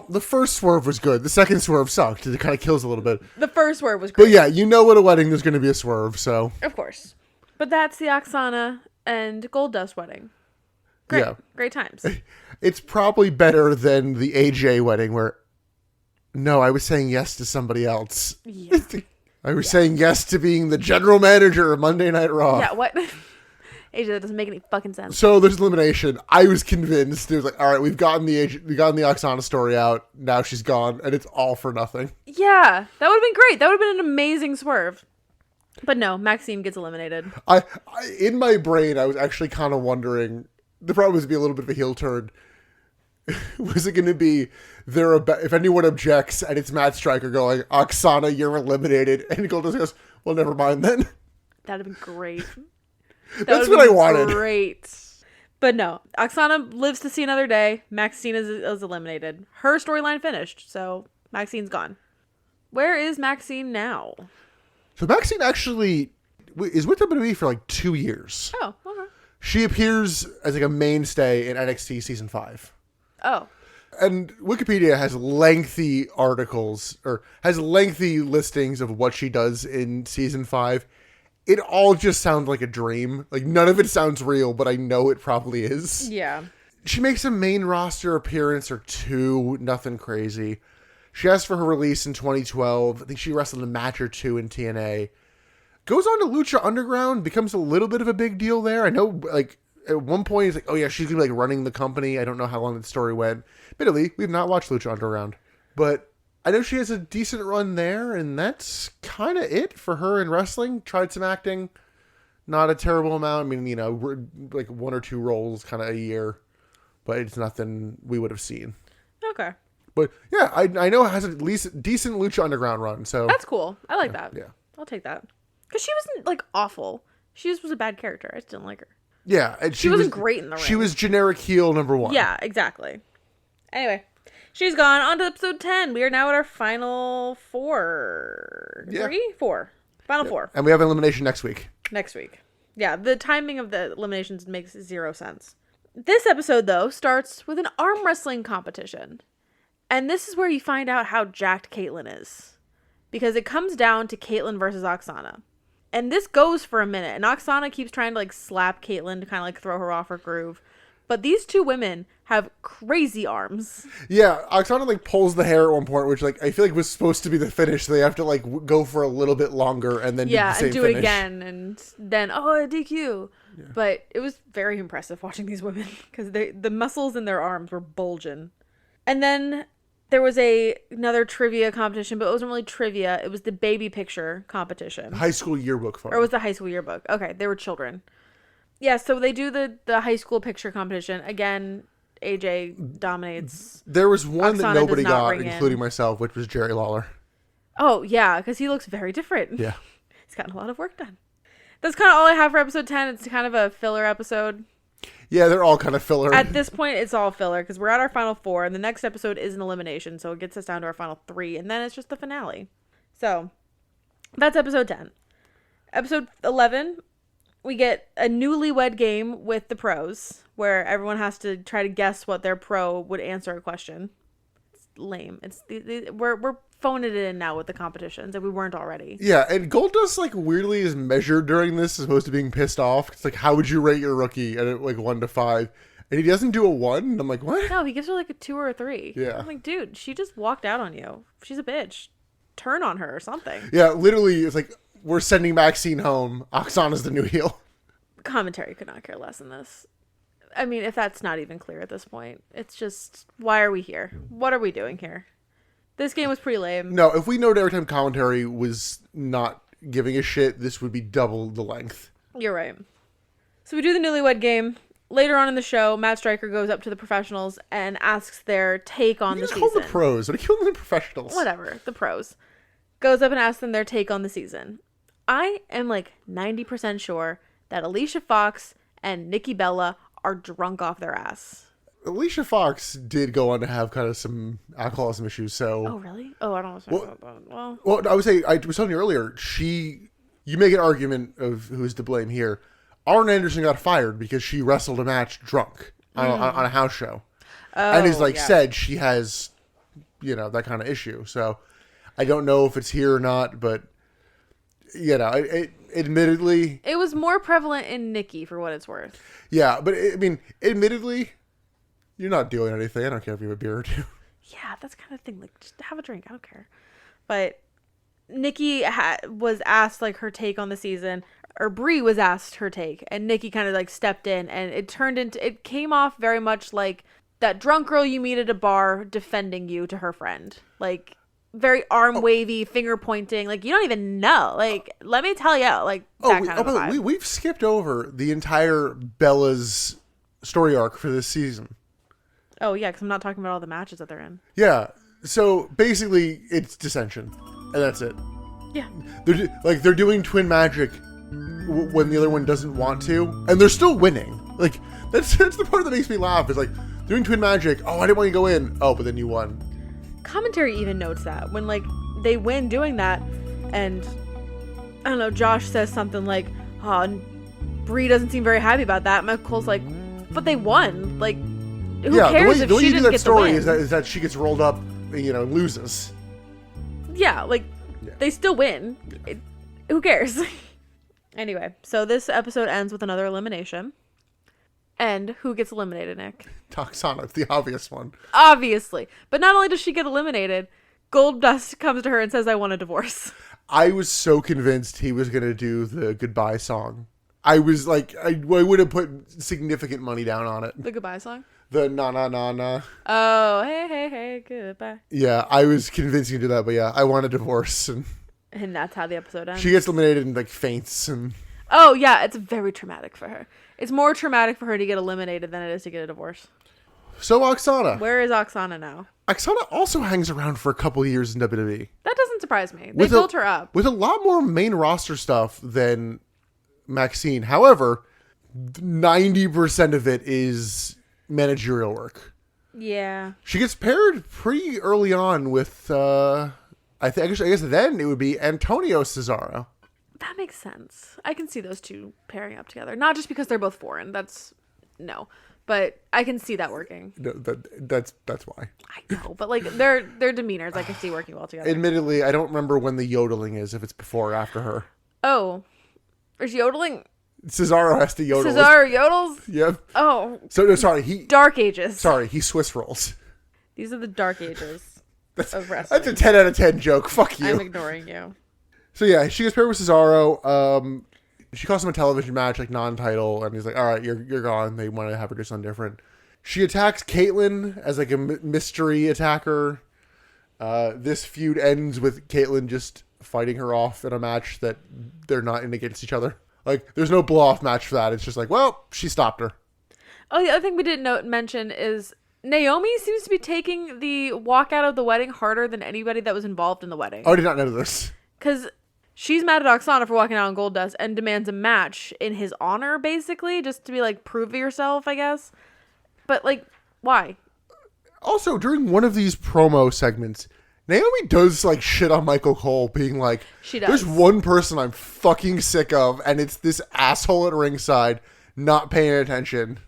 the first swerve was good. The second swerve sucked. It kind of kills a little bit. The first swerve was great. But yeah, at a wedding there's going to be a swerve, so. Of course. But that's the Oksana and Goldust wedding. Great. Yeah. Great times. It's probably better than the AJ wedding where, no, I was saying yes to somebody else. Yeah. I was saying yes to being the general manager of Monday Night Raw. Yeah, what? AJ, that doesn't make any fucking sense. So there's elimination. I was convinced. It was like, all right, we've gotten the Oksana story out. Now she's gone, and it's all for nothing. Yeah, that would have been great. That would have been an amazing swerve. But no, Maxime gets eliminated. I in my brain, I was actually kind of wondering. The problem was to be a little bit of a heel turn. Was it going to be if anyone objects and it's Matt Stryker going, Oksana, you're eliminated, and Goldust goes, well, never mind then. That'd have been great. That's what I wanted. Great. But no, Oksana lives to see another day. Maxine is eliminated. Her storyline finished, so Maxine's gone. Where is Maxine now? So Maxine actually is with WWE for like 2 years. Oh, okay. She appears as like a mainstay in NXT season 5. Oh. And Wikipedia has lengthy articles or has lengthy listings of what she does in season 5. It all just sounds like a dream. Like none of it sounds real, but I know it probably is. Yeah. She makes a main roster appearance or 2, nothing crazy. She asked for her release in 2012. I think she wrestled a match or 2 in TNA. Goes on to Lucha Underground, becomes a little bit of a big deal there. I know, like, at one point, it's like, oh yeah, she's going to be, like, running the company. I don't know how long the story went. Admittedly, we've not watched Lucha Underground. But I know she has a decent run there, and that's kind of it for her in wrestling. Tried some acting. Not a terrible amount. I mean, you know, like 1 or 2 roles kind of a year. But it's nothing we would have seen. Okay. But yeah, I know it has at least a decent Lucha Underground run. So that's cool. I like that. Yeah. I'll take that. Because she wasn't, like, awful. She just was a bad character. I just didn't like her. Yeah. And she wasn't great in the ring. She was generic heel number 1. Yeah, exactly. Anyway, she's gone. On to episode 10. We are now at our final 4. Yeah. 3? 4. Final 4. And we have elimination next week. Next week. Yeah, the timing of the eliminations makes 0 sense. This episode, though, starts with an arm wrestling competition. And this is where you find out how jacked Caitlyn is. Because it comes down to Caitlyn versus Oksana. And this goes for a minute. And Oksana keeps trying to, like, slap Caitlyn to kind of, like, throw her off her groove. But these 2 women have crazy arms. Yeah, Oksana, like, pulls the hair at one point, which, like, I feel like was supposed to be the finish. So they have to, like, go for a little bit longer and then do the same and do finish. it again. And then, a DQ. Yeah. But it was very impressive watching these women. Because the muscles in their arms were bulging. And then there was another trivia competition, but it wasn't really trivia. It was the baby picture competition. High school yearbook photo. Or it was the high school yearbook. Okay, they were children. Yeah, so they do the high school picture competition. Again, AJ dominates. There was one that nobody got, including in. myself, which was Jerry Lawler. Oh, yeah, because he looks very different. Yeah. He's gotten a lot of work done. That's kind of all I have for episode 10. It's kind of a filler episode. Yeah, they're all kind of filler. At this point, it's all filler because we're at our final 4, and the next episode is an elimination, so it gets us down to our final 3, and then it's just the finale. So, that's episode 10. Episode 11, we get a newlywed game with the pros, where everyone has to try to guess what their pro would answer a question. It's lame. We're phoning it in now with the competitions, and we weren't already. Yeah, and Goldust, like, weirdly is measured during this as opposed to being pissed off. It's like, how would you rate your rookie at, like, 1 to 5? And he doesn't do a 1? And I'm like, what? No, he gives her, like, a 2 or a 3. Yeah. I'm like, dude, she just walked out on you. She's a bitch. Turn on her or something. Yeah, literally, it's like, we're sending Maxine home. Oksana's the new heel. Commentary could not care less than this. I mean, if that's not even clear at this point. It's just, why are we here? What are we doing here? This game was pretty lame. No, if we know every time commentary was not giving a shit, this would be double the length. You're right. So we do the newlywed game. Later on in the show, Matt Stryker goes up to the professionals and asks their take on the season. Call the pros. What are you calling the professionals? Whatever, the pros. Goes up and asks them their take on the season. I am like 90% sure that Alicia Fox and Nikki Bella are drunk off their ass. Alicia Fox did go on to have kind of some alcoholism issues, so... Oh, really? Oh, I don't want to talk about that. Well, I would say, I was telling you earlier, you make an argument of who's to blame here. Arn Anderson got fired because she wrestled a match drunk on a house show. Oh, and as said, she has, that kind of issue. So I don't know if it's here or not, but, admittedly... It was more prevalent in Nikki, for what it's worth. Yeah, but, admittedly... You're not doing anything. I don't care if you have a beer or 2. Yeah, that's the kind of thing. Like, just have a drink. I don't care. But Nikki was asked, like, her take on the season. Or Brie was asked her take. And Nikki kind of, like, stepped in. And it came off very much like that drunk girl you meet at a bar defending you to her friend. Like, very arm wavy, finger pointing. Like, you don't even know. Like, let me tell you. Like, that kind of vibe. We've skipped over the entire Bella's story arc for this season. Oh, yeah, because I'm not talking about all the matches that they're in. Yeah, so basically it's dissension, and that's it. Yeah. They're doing twin magic when the other one doesn't want to, and they're still winning. Like, that's the part that makes me laugh, is like, doing twin magic, oh, I didn't want you to go in, oh, but then you won. Commentary even notes that, when, like, they win doing that. And I don't know, Josh says something like, oh, Brie doesn't seem very happy about that. Michael Cole's like, but they won. Like, who cares if she didn't get the win? Is that she gets rolled up, loses. Yeah, like, they still win. Who cares? Anyway, so this episode ends with another elimination. And who gets eliminated, Nick? Oksana, the obvious one. Obviously. But not only does she get eliminated, Goldust comes to her and says, I want a divorce. I was so convinced he was going to do the goodbye song. I was like, I would have put significant money down on it. The goodbye song? The na na na na. Oh, hey, hey, hey, goodbye. Yeah, I was convinced he could do that, but yeah, I want a divorce. And that's how the episode ends. She gets eliminated and like faints and... Oh, yeah, it's very traumatic for her. It's more traumatic for her to get eliminated than it is to get a divorce. So Oksana. Where is Oksana now? Oksana also hangs around for a couple years in WWE. That doesn't surprise me. They built her up. With a lot more main roster stuff than Maxine. However, 90% of it is managerial work. Yeah. She gets paired pretty early on with, I guess then it would be Antonio Cesaro. That makes sense. I can see those two pairing up together. Not just because they're both foreign. No. But I can see that working. No, that's why. I know, but like their demeanors, I can see working well together. Admittedly, I don't remember when the yodeling is, if it's before or after her. Oh, is yodeling? Cesaro has to yodel. Cesaro yodels? Yep. Oh. So no, sorry, Dark Ages. Sorry, he Swiss rolls. These are the Dark Ages of wrestling. That's a 10 out of 10 joke. Fuck you. I'm ignoring you. So yeah, she gets paired with Cesaro. She costs him a television match, like non-title, and he's like, all right, you're gone. They want to have her do something different. She attacks Caitlyn as like a mystery attacker. This feud ends with Caitlyn just fighting her off in a match that they're not in against each other. Like, there's no blow-off match for that. It's just like, well, she stopped her. Oh, the other thing we didn't mention is Naomi seems to be taking the walk out of the wedding harder than anybody that was involved in the wedding. Oh, I did not know this. Because she's mad at Oksana for walking out on Goldust and demands a match in his honor, basically, just to be like, prove yourself, I guess. But, like, why? Also, during one of these promo segments, Naomi does, like, shit on Michael Cole, being like, she does. There's one person I'm fucking sick of, and it's this asshole at ringside not paying attention.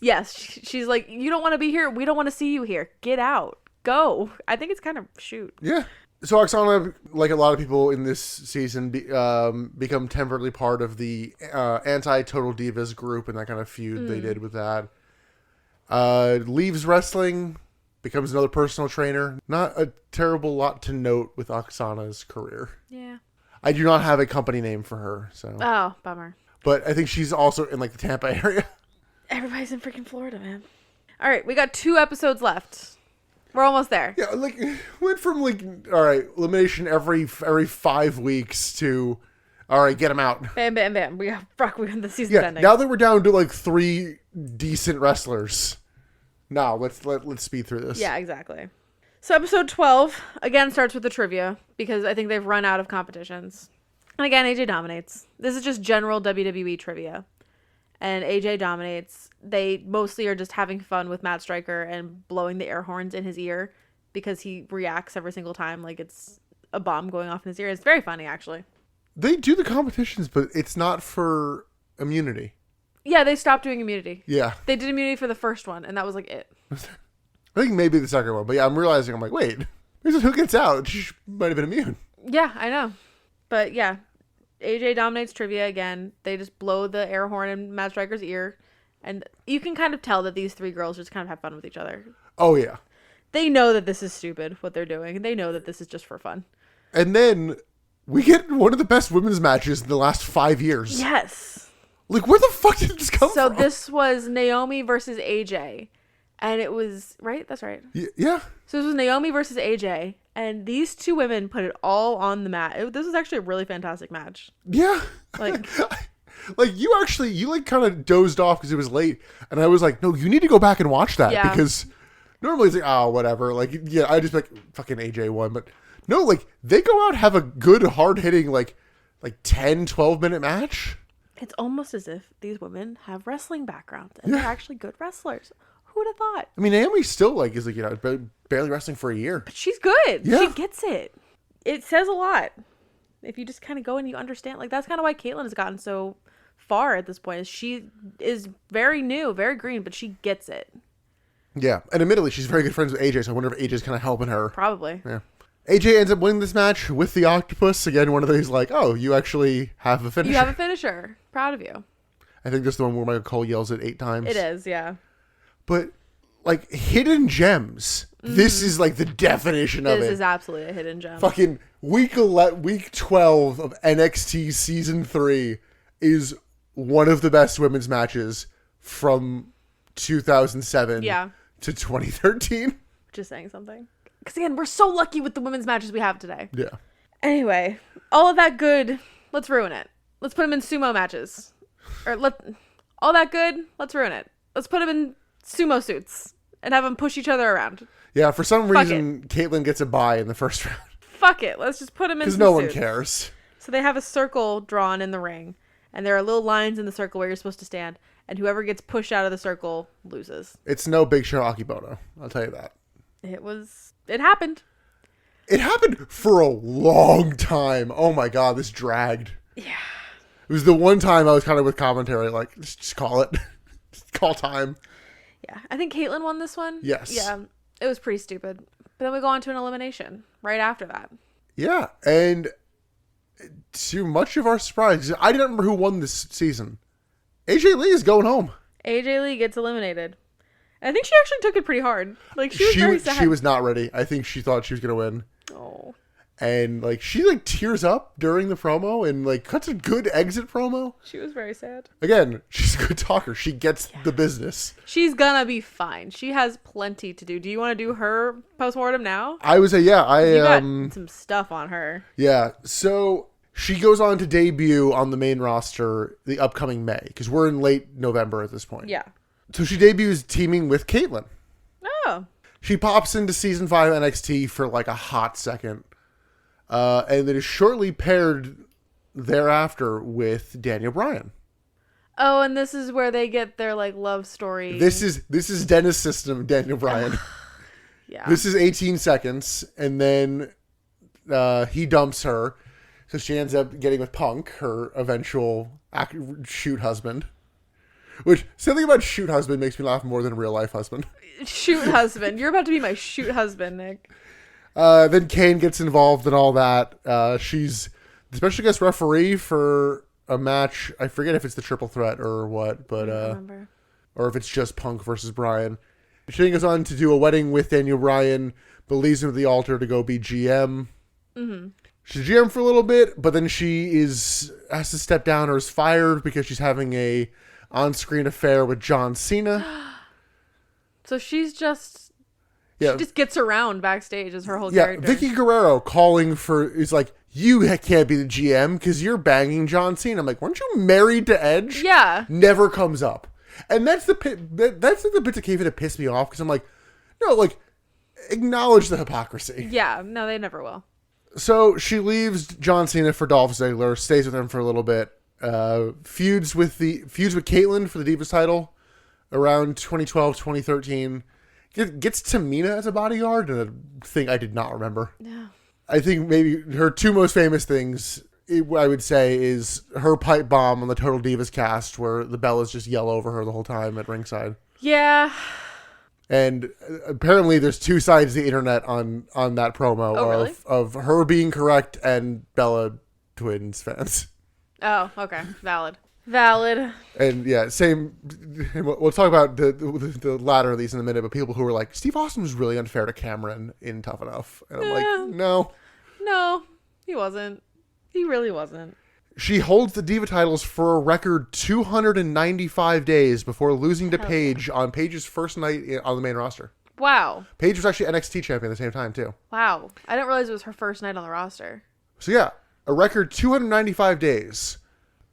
Yes, she's like, you don't want to be here. We don't want to see you here. Get out. Go. I think it's kind of shoot. Yeah. So Oksana, like a lot of people in this season, become temporarily part of the anti-Total Divas group and that kind of feud they did with that. Leaves wrestling, becomes another personal trainer. Not a terrible lot to note with Oksana's career. Yeah. I do not have a company name for her, so. Oh, bummer. But I think she's also in like the Tampa area. Everybody's in freaking Florida, man. All right, we got 2 episodes left. We're almost there. Yeah, like went from like, all right, elimination every 5 weeks to, all right, get them out. Bam, bam, bam. We got the season's Yeah, ending. now that we're down to like 3 decent wrestlers. Now let's speed through this. Yeah, exactly. So episode 12 again starts with the trivia because I think they've run out of competitions. And again, AJ dominates. This is just general WWE trivia. And AJ dominates. They mostly are just having fun with Matt Stryker and blowing the air horns in his ear because he reacts every single time like it's a bomb going off in his ear. It's very funny, actually. They do the competitions, but it's not for immunity. Yeah, they stopped doing immunity. Yeah. They did immunity for the first one, and that was like it. I think maybe the second one. But yeah, I'm realizing, I'm like, wait, this is who gets out. She might have been immune. Yeah, I know. But yeah. AJ dominates trivia again. They just blow the air horn in Matt Stryker's ear. And you can kind of tell that these 3 girls just kind of have fun with each other. Oh, yeah. They know that this is stupid, what they're doing. They know that this is just for fun. And then we get one of the best women's matches in the last 5 years. Yes. Like, where the fuck did this come from? So this was Naomi versus AJ. And it was, right? That's right. Yeah. So this was Naomi versus AJ. And these 2 women put it all on the mat. This was actually a really fantastic match. Yeah. Like, you like kind of dozed off because it was late. And I was like, no, you need to go back and watch that. Yeah. Because normally it's like, oh, whatever. Like, yeah, I just like fucking AJ won. But no, like, they go out, have a good, hard-hitting, like 10, 12-minute match. it's almost as if these women have wrestling backgrounds and they're actually good wrestlers. Who would have thought? I mean, Naomi still is barely wrestling for a year. But she's good. Yeah. She gets it. it says a lot. If you just kind of go and you understand, like, that's kind of why Caitlyn has gotten so far at this point. Is she is very new, very green, but she gets it. Yeah, and admittedly, she's very good friends with AJ, so I wonder if AJ's kind of helping her. Probably. Yeah. AJ ends up winning this match with the octopus. Again, one of those like, oh, you actually have a finisher. You have a finisher. Proud of you. I think this is the one where Michael Cole yells it 8 times. It is, yeah. But, like, hidden gems. This is, like, the definition of it. This is absolutely a hidden gem. Fucking week 12 of NXT Season 3 is one of the best women's matches from 2007 to 2013. Just saying something. Because, again, we're so lucky with the women's matches we have today. Yeah. Anyway, all of that good, let's ruin it. Let's put them in sumo matches. All that good, let's ruin it. Let's put them in sumo suits and have them push each other around. Yeah, for some reason, Caitlyn gets a bye in the first round. Fuck it. Let's just put them in because no one cares. So they have a circle drawn in the ring, and there are little lines in the circle where you're supposed to stand, and whoever gets pushed out of the circle loses. It's no Big Show Akebono. I'll tell you that. It happened. It happened for a long time. Oh my god, this dragged. Yeah. It was the one time I was kind of with commentary, like, just call it. Just call time. Yeah. I think Caitlyn won this one. Yes. Yeah. It was pretty stupid. But then we go on to an elimination right after that. Yeah. And to much of our surprise, I didn't remember who won this season. AJ Lee is going home. AJ Lee gets eliminated. And I think she actually took it pretty hard. Like, she was very sad. She was not ready. I think she thought she was going to win. Oh. And, like, she, like, tears up during the promo and, like, cuts a good exit promo. She was very sad. Again, she's a good talker. She gets the business. She's gonna be fine. She has plenty to do. Do you want to do her postmortem now? I would say, yeah. You got some stuff on her. Yeah. So she goes on to debut on the main roster the upcoming May, because we're in late November at this point. Yeah. So she debuts teaming with Caitlyn. Oh. She pops into Season 5 NXT for, like, a hot second. And then is shortly paired thereafter with Daniel Bryan. Oh, and this is where they get their, like, love story. This is Dennis' system, Daniel Bryan. Yeah. This is 18 seconds, and then he dumps her, so she ends up getting with Punk, her eventual shoot husband. Which, something about shoot husband makes me laugh more than real life husband. Shoot husband. You're about to be my shoot husband, Nick. Then Kane gets involved in all that. She's the special guest referee for a match. I forget if it's the triple threat or what, but I don't remember. Or if it's just Punk versus Bryan. She then goes on to do a wedding with Daniel Bryan, but leaves him at the altar to go be GM. Mm-hmm. She's GM for a little bit, but then she has to step down or is fired because she's having a on-screen affair with John Cena. So she's just... Yeah. She just gets around backstage as her whole character. Vicky Guerrero calling is like, you can't be the GM because you're banging John Cena. I'm like, weren't you married to Edge? Yeah. Never comes up. And that's the bit of kayfabe that pissed me off because I'm like, no, like, acknowledge the hypocrisy. Yeah, no, they never will. So she leaves John Cena for Dolph Ziggler, stays with him for a little bit, feuds with Caitlyn for the Divas title around 2012, 2013. Gets Tamina as a bodyguard, and a thing I did not remember. Yeah. I think maybe her two most famous things, I would say, is her pipe bomb on the Total Divas cast, where the Bellas just yell over her the whole time at ringside. Yeah. And apparently there's two sides of the internet on that promo of her being correct and Bella Twins fans. Oh, okay. Valid. And yeah, same. We'll talk about the latter of these in a minute, but people who were like, Steve Austin was really unfair to Cameron in Tough Enough. And I'm like, no. No, he wasn't. He really wasn't. She holds the Diva titles for a record 295 days before losing to Paige on Paige's first night on the main roster. Wow. Paige was actually NXT champion at the same time, too. Wow. I didn't realize it was her first night on the roster. So yeah, a record 295 days.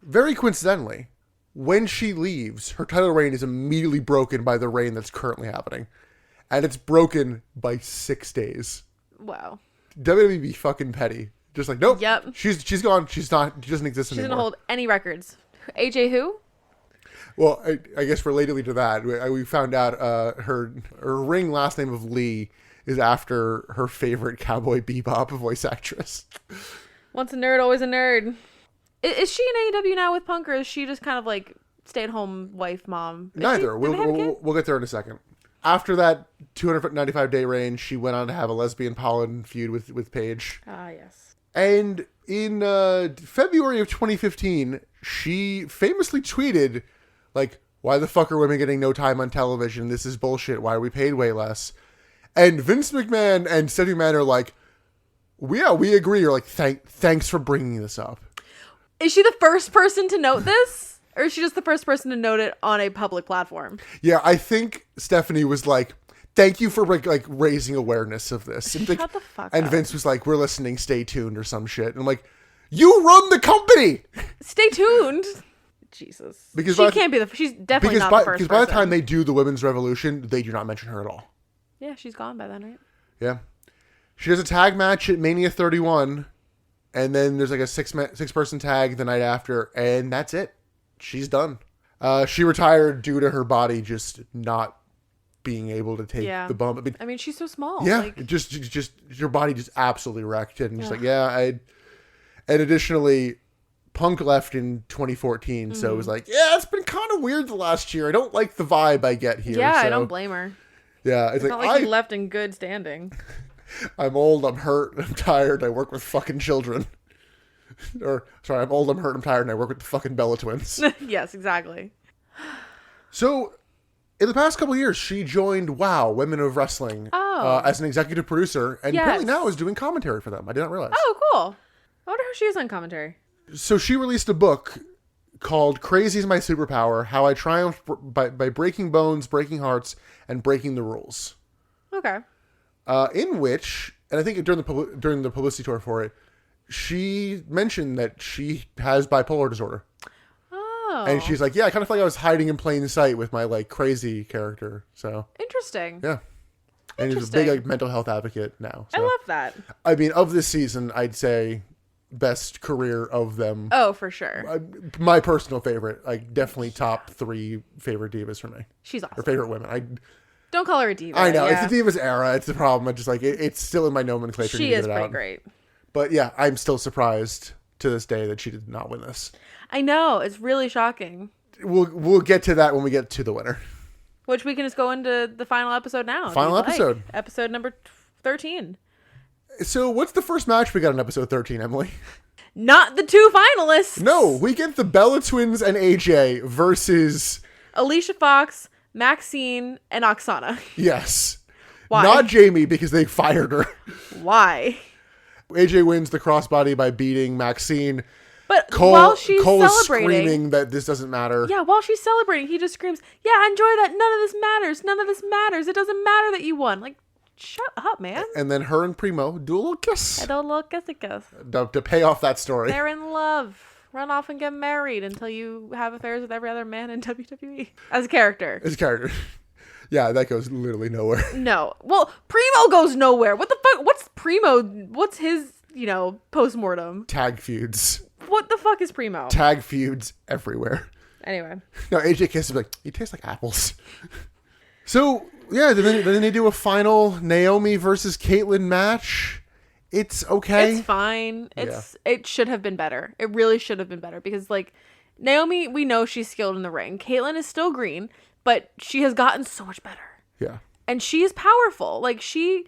Very coincidentally, when she leaves, her title reign is immediately broken by the reign that's currently happening. And it's broken by 6 days. Wow. WWE be fucking petty. Just like, nope. Yep. She's gone. She doesn't exist anymore. She doesn't hold any records. AJ who? Well, I guess relatedly to that, we found out her ring last name of Lee is after her favorite Cowboy Bebop voice actress. Once a nerd, always a nerd. Is she in AEW now with Punk, or is she just kind of like stay-at-home wife, mom? Neither. We'll get there in a second. After that 295-day reign, she went on to have a lesbian pollen feud with Paige. Ah, yes. And in February of 2015, she famously tweeted, like, why the fuck are women getting no time on television? This is bullshit. Why are we paid way less? And Vince McMahon and Stephanie McMahon are like, yeah, we agree. You're like, thanks for bringing this up. Is she the first person to note this? Or is she just the first person to note it on a public platform? Yeah, I think Stephanie was like, thank you for like raising awareness of this. And, Shut the fuck and up. Vince was like, we're listening, stay tuned or some shit. And I'm like, you run the company! Stay tuned. Jesus. Because she can't be she's definitely not the first person. Because by the time they do the women's revolution, they do not mention her at all. Yeah, she's gone by then, right? Yeah. She does a tag match at Mania 31, and then there's like a six-person tag the night after, and that's it. She's done. She retired due to her body just not being able to take the bump. I mean, she's so small. Yeah, like... just your body just absolutely wrecked it, and just like, and additionally, Punk left in 2014, so it was like, yeah, it's been kind of weird the last year. I don't like the vibe I get here. Yeah, so, I don't blame her. Yeah, it's not like he left in good standing. I'm old, I'm hurt, I'm tired, I work with fucking children. Or, sorry, I'm old, I'm hurt, I'm tired, and I work with the fucking Bella twins. Yes, exactly. So, in the past couple of years, she joined WOW, Women of Wrestling, as an executive producer, and apparently now is doing commentary for them. I did not realize. Oh, cool. I wonder how she is on commentary. So she released a book called Crazy is My Superpower, How I Triumphed by Breaking Bones, Breaking Hearts, and Breaking the Rules. Okay. In which, and I think during the publicity tour for it, she mentioned that she has bipolar disorder. Oh. And she's like, yeah, I kind of feel like I was hiding in plain sight with my like crazy character. So interesting. Yeah. And she's a big like mental health advocate now. So. I love that. I mean, of this season, I'd say best career of them. Oh, for sure. My personal favorite, like definitely top 3 favorite divas for me. She's awesome. Or favorite women. Don't call her a diva. I know, it's the divas era. It's the problem. I just like it's still in my nomenclature. She is pretty great. But yeah, I'm still surprised to this day that she did not win this. I know, it's really shocking. We'll get to that when we get to the winner. Which we can just go into the final episode now. Final episode. Like. Episode number 13. So what's the first match we got in episode 13, Emily? Not the 2 finalists. No, we get the Bella Twins and AJ versus Alicia Fox, Maxine, and Oksana. Yes. Why? Not Jamie because they fired her. Why? AJ wins the crossbody by beating Maxine. But while she's Cole celebrating, is screaming that this doesn't matter. Yeah, while she's celebrating, he just screams, yeah, enjoy that. None of this matters. None of this matters. It doesn't matter that you won. Like, shut up, man. And then her and Primo do a little kiss. I don't look at the kiss. To pay off that story. They're in love. Run off and get married until you have affairs with every other man in WWE. As a character. As a character. Yeah, that goes literally nowhere. No. Well, Primo goes nowhere. What the fuck? What's Primo? What's his, post-mortem? Tag feuds. What the fuck is Primo? Tag feuds everywhere. Anyway. No, AJ kisses like, you taste like apples. So, yeah, then they do a final Naomi versus Caitlyn match. It's okay. It's fine. It should have been better. It really should have been better because, like, Naomi, we know she's skilled in the ring. Caitlyn is still green, but she has gotten so much better. Yeah. And she is powerful. Like, she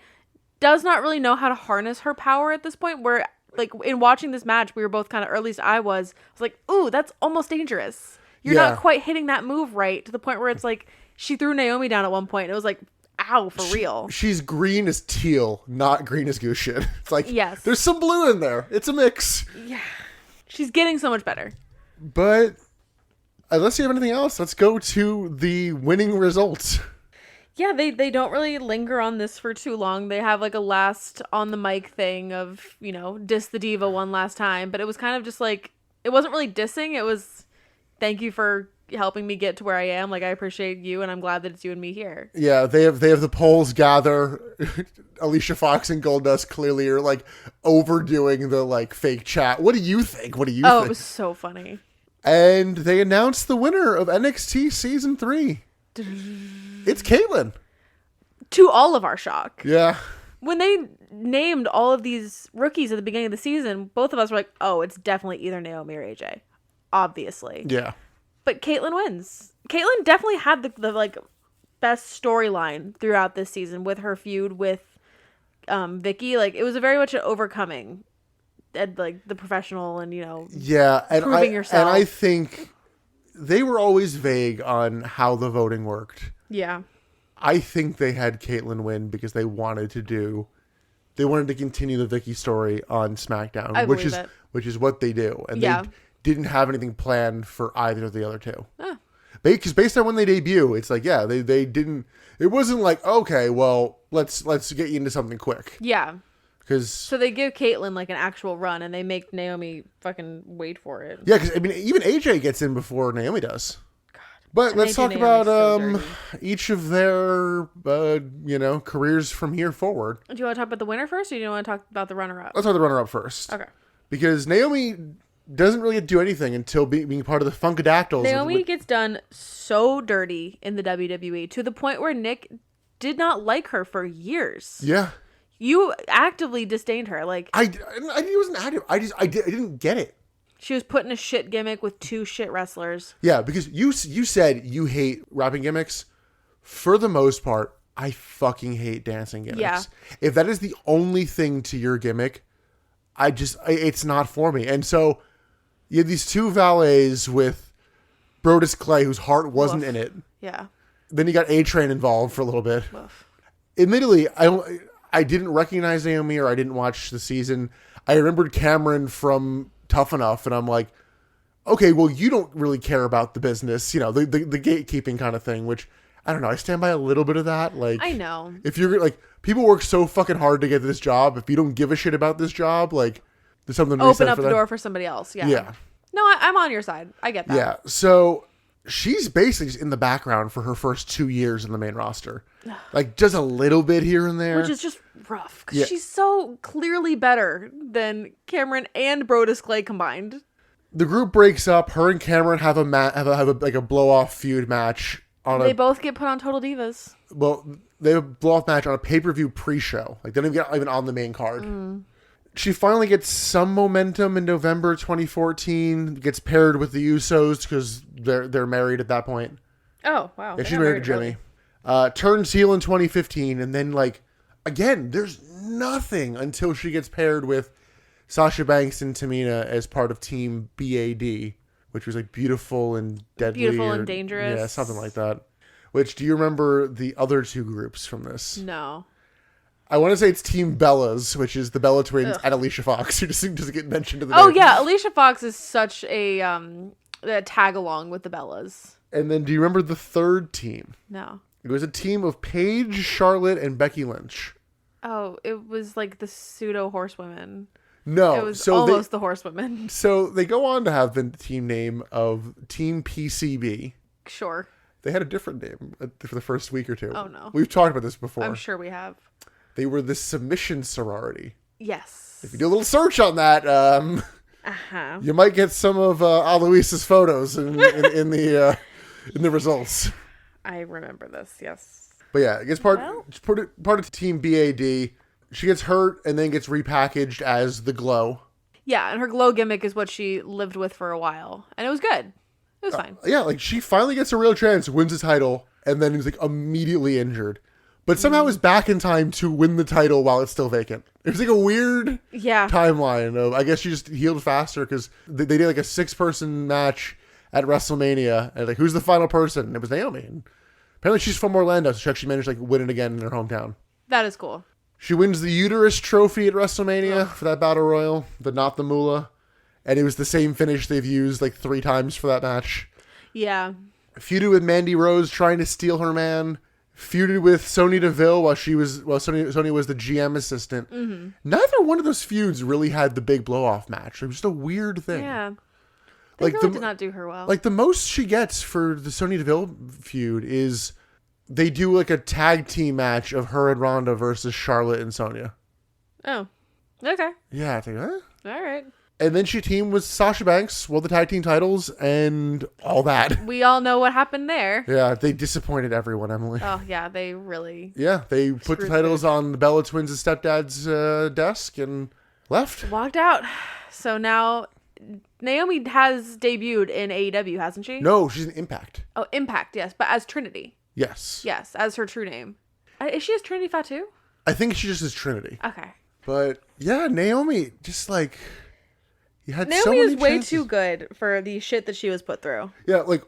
does not really know how to harness her power at this point where, like, in watching this match, we were both kind of, or at least I was like, ooh, that's almost dangerous. You're not quite hitting that move right to the point where it's like she threw Naomi down at one point. And it was like, ow, for real. She's green as teal, not green as goose shit. It's like, yes, there's some blue in there. It's a mix. Yeah. She's getting so much better. But unless you have anything else, let's go to the winning results. Yeah, they don't really linger on this for too long. They have like a last on the mic thing of, diss the diva one last time. But it was kind of just like, it wasn't really dissing. It was, thank you for helping me get to where I am. Like, I appreciate you and I'm glad that it's you and me here. Yeah, they have the polls gather. Alicia Fox and Goldust clearly are like overdoing the like fake chat. What do you think? What do you think? Oh, it was so funny. And they announced the winner of NXT Season 3. It's Caitlyn. To all of our shock. Yeah. When they named all of these rookies at the beginning of the season, both of us were like, oh, it's definitely either Naomi or AJ. Obviously. Yeah. But Caitlyn wins. Caitlyn definitely had the like best storyline throughout this season with her feud with Vicky. Like, it was a very much an overcoming and like the professional and, Yeah, and proving yourself. And I think they were always vague on how the voting worked. Yeah. I think they had Caitlyn win because they wanted to continue the Vicky story on SmackDown, which is what they do. And they didn't have anything planned for either of the other two. Because based on when they debut, it's like, yeah, they didn't, it wasn't like, okay, well, let's get you into something quick. Yeah. So they give Caitlyn like an actual run and they make Naomi fucking wait for it. Yeah, because I mean, even AJ gets in before Naomi does. But let's talk about each of their, careers from here forward. Do you want to talk about the winner first, or do you want to talk about the runner-up? Let's talk about the runner-up first. Okay. Because Naomi doesn't really do anything until being part of the Funkadactyls. Naomi gets done so dirty in the WWE to the point where Nick did not like her for years. Yeah. You actively disdained her. Like I wasn't active. I didn't get it. She was put in a shit gimmick with 2 shit wrestlers. Yeah, because you said you hate rapping gimmicks. For the most part, I fucking hate dancing gimmicks. Yeah. If that is the only thing to your gimmick, it's not for me. And so you had these 2 valets with Brodus Clay, whose heart wasn't in it. Yeah. Then you got A-Train involved for a little bit. Woof. Admittedly, I didn't recognize Naomi, or I didn't watch the season. I remembered Cameron from Tough Enough, and I'm like, okay, well, you don't really care about the business, the gatekeeping kind of thing, which, I don't know, I stand by a little bit of that. Like, I know. If you're, like, people work so fucking hard to get this job, if you don't give a shit about this job, like, there's something to be said open up for the that. door for somebody else, yeah. Yeah. No, I'm on your side. I get that. Yeah, so she's basically just in the background for her first 2 years in the main roster. Like, just a little bit here and there. Which is just rough, because she's so clearly better than Cameron and Brodus Clay combined. The group breaks up. Her and Cameron have a blow off feud match. They both get put on Total Divas. Well, they have a blow off match on a pay-per-view pre-show. Like, they don't even get even on the main card. She finally gets some momentum in November 2014. Gets paired with the Usos because they're married at that point. Oh, wow. Yeah, she's married to Jimmy. Turns heel in 2015, and then, like, again, there's nothing until she gets paired with Sasha Banks and Tamina as part of Team BAD, which was like Beautiful and Deadly. Beautiful and Dangerous. Yeah, something like that. Which, do you remember the other 2 groups from this? No. I want to say it's Team Bellas, which is the Bella Twins and Alicia Fox, who just doesn't get mentioned in the name. Yeah, Alicia Fox is such a tag along with the Bellas. And then, do you remember the 3rd team? No. It was a team of Paige, Charlotte, and Becky Lynch. Oh, it was like the pseudo horsewomen. No. It was almost the horsewomen. So they go on to have the team name of Team PCB. Sure. They had a different name for the first week or 2. Oh, no. We've talked about this before. I'm sure we have. They were the Submission Sorority. Yes. If you do a little search on that, you might get some of Aloisa's photos in the results. I remember this, yes. But yeah, it gets part of Team BAD. She gets hurt and then gets repackaged as the Glow. Yeah, and her Glow gimmick is what she lived with for a while. And it was good. It was fine. Yeah, like she finally gets a real chance, wins the title, and then is like immediately injured. But somehow is back in time to win the title while it's still vacant. It was like a weird timeline of, I guess she just healed faster because they did like a 6-person match at WrestleMania. And like, who's the final person? And it was Naomi. And apparently she's from Orlando, so she actually managed to like win it again in her hometown. That is cool. She wins the uterus trophy at WrestleMania for that battle royal, not the Moolah. And it was the same finish they've used like 3 times for that match. Yeah. Feuded with Mandy Rose trying to steal her man. Feuded with Sonya Deville while Sonya was the GM assistant. Mm-hmm. Neither one of those feuds really had the big blow-off match. It was just a weird thing. Yeah. They really did not do her well. Like, the most she gets for the Sonya Deville feud is they do, like, a tag team match of her and Ronda versus Charlotte and Sonya. Oh. Okay. Yeah, I think, huh? All right. And then she teamed with Sasha Banks, won the tag team titles, and all that. We all know what happened there. Yeah, they disappointed everyone, Emily. Oh, yeah, they really... Yeah, they put the titles on the Bella Twins' stepdad's desk and left. Walked out. So now Naomi has debuted in AEW, hasn't she? No, she's an Impact. Oh, Impact, yes, but as Trinity. Yes. Yes, as her true name. Is she as Trinity Fatu? I think she just is Trinity. Okay. But yeah, Naomi, just like... You had Naomi so many is way chances. too good for the shit that she was put through. Yeah, like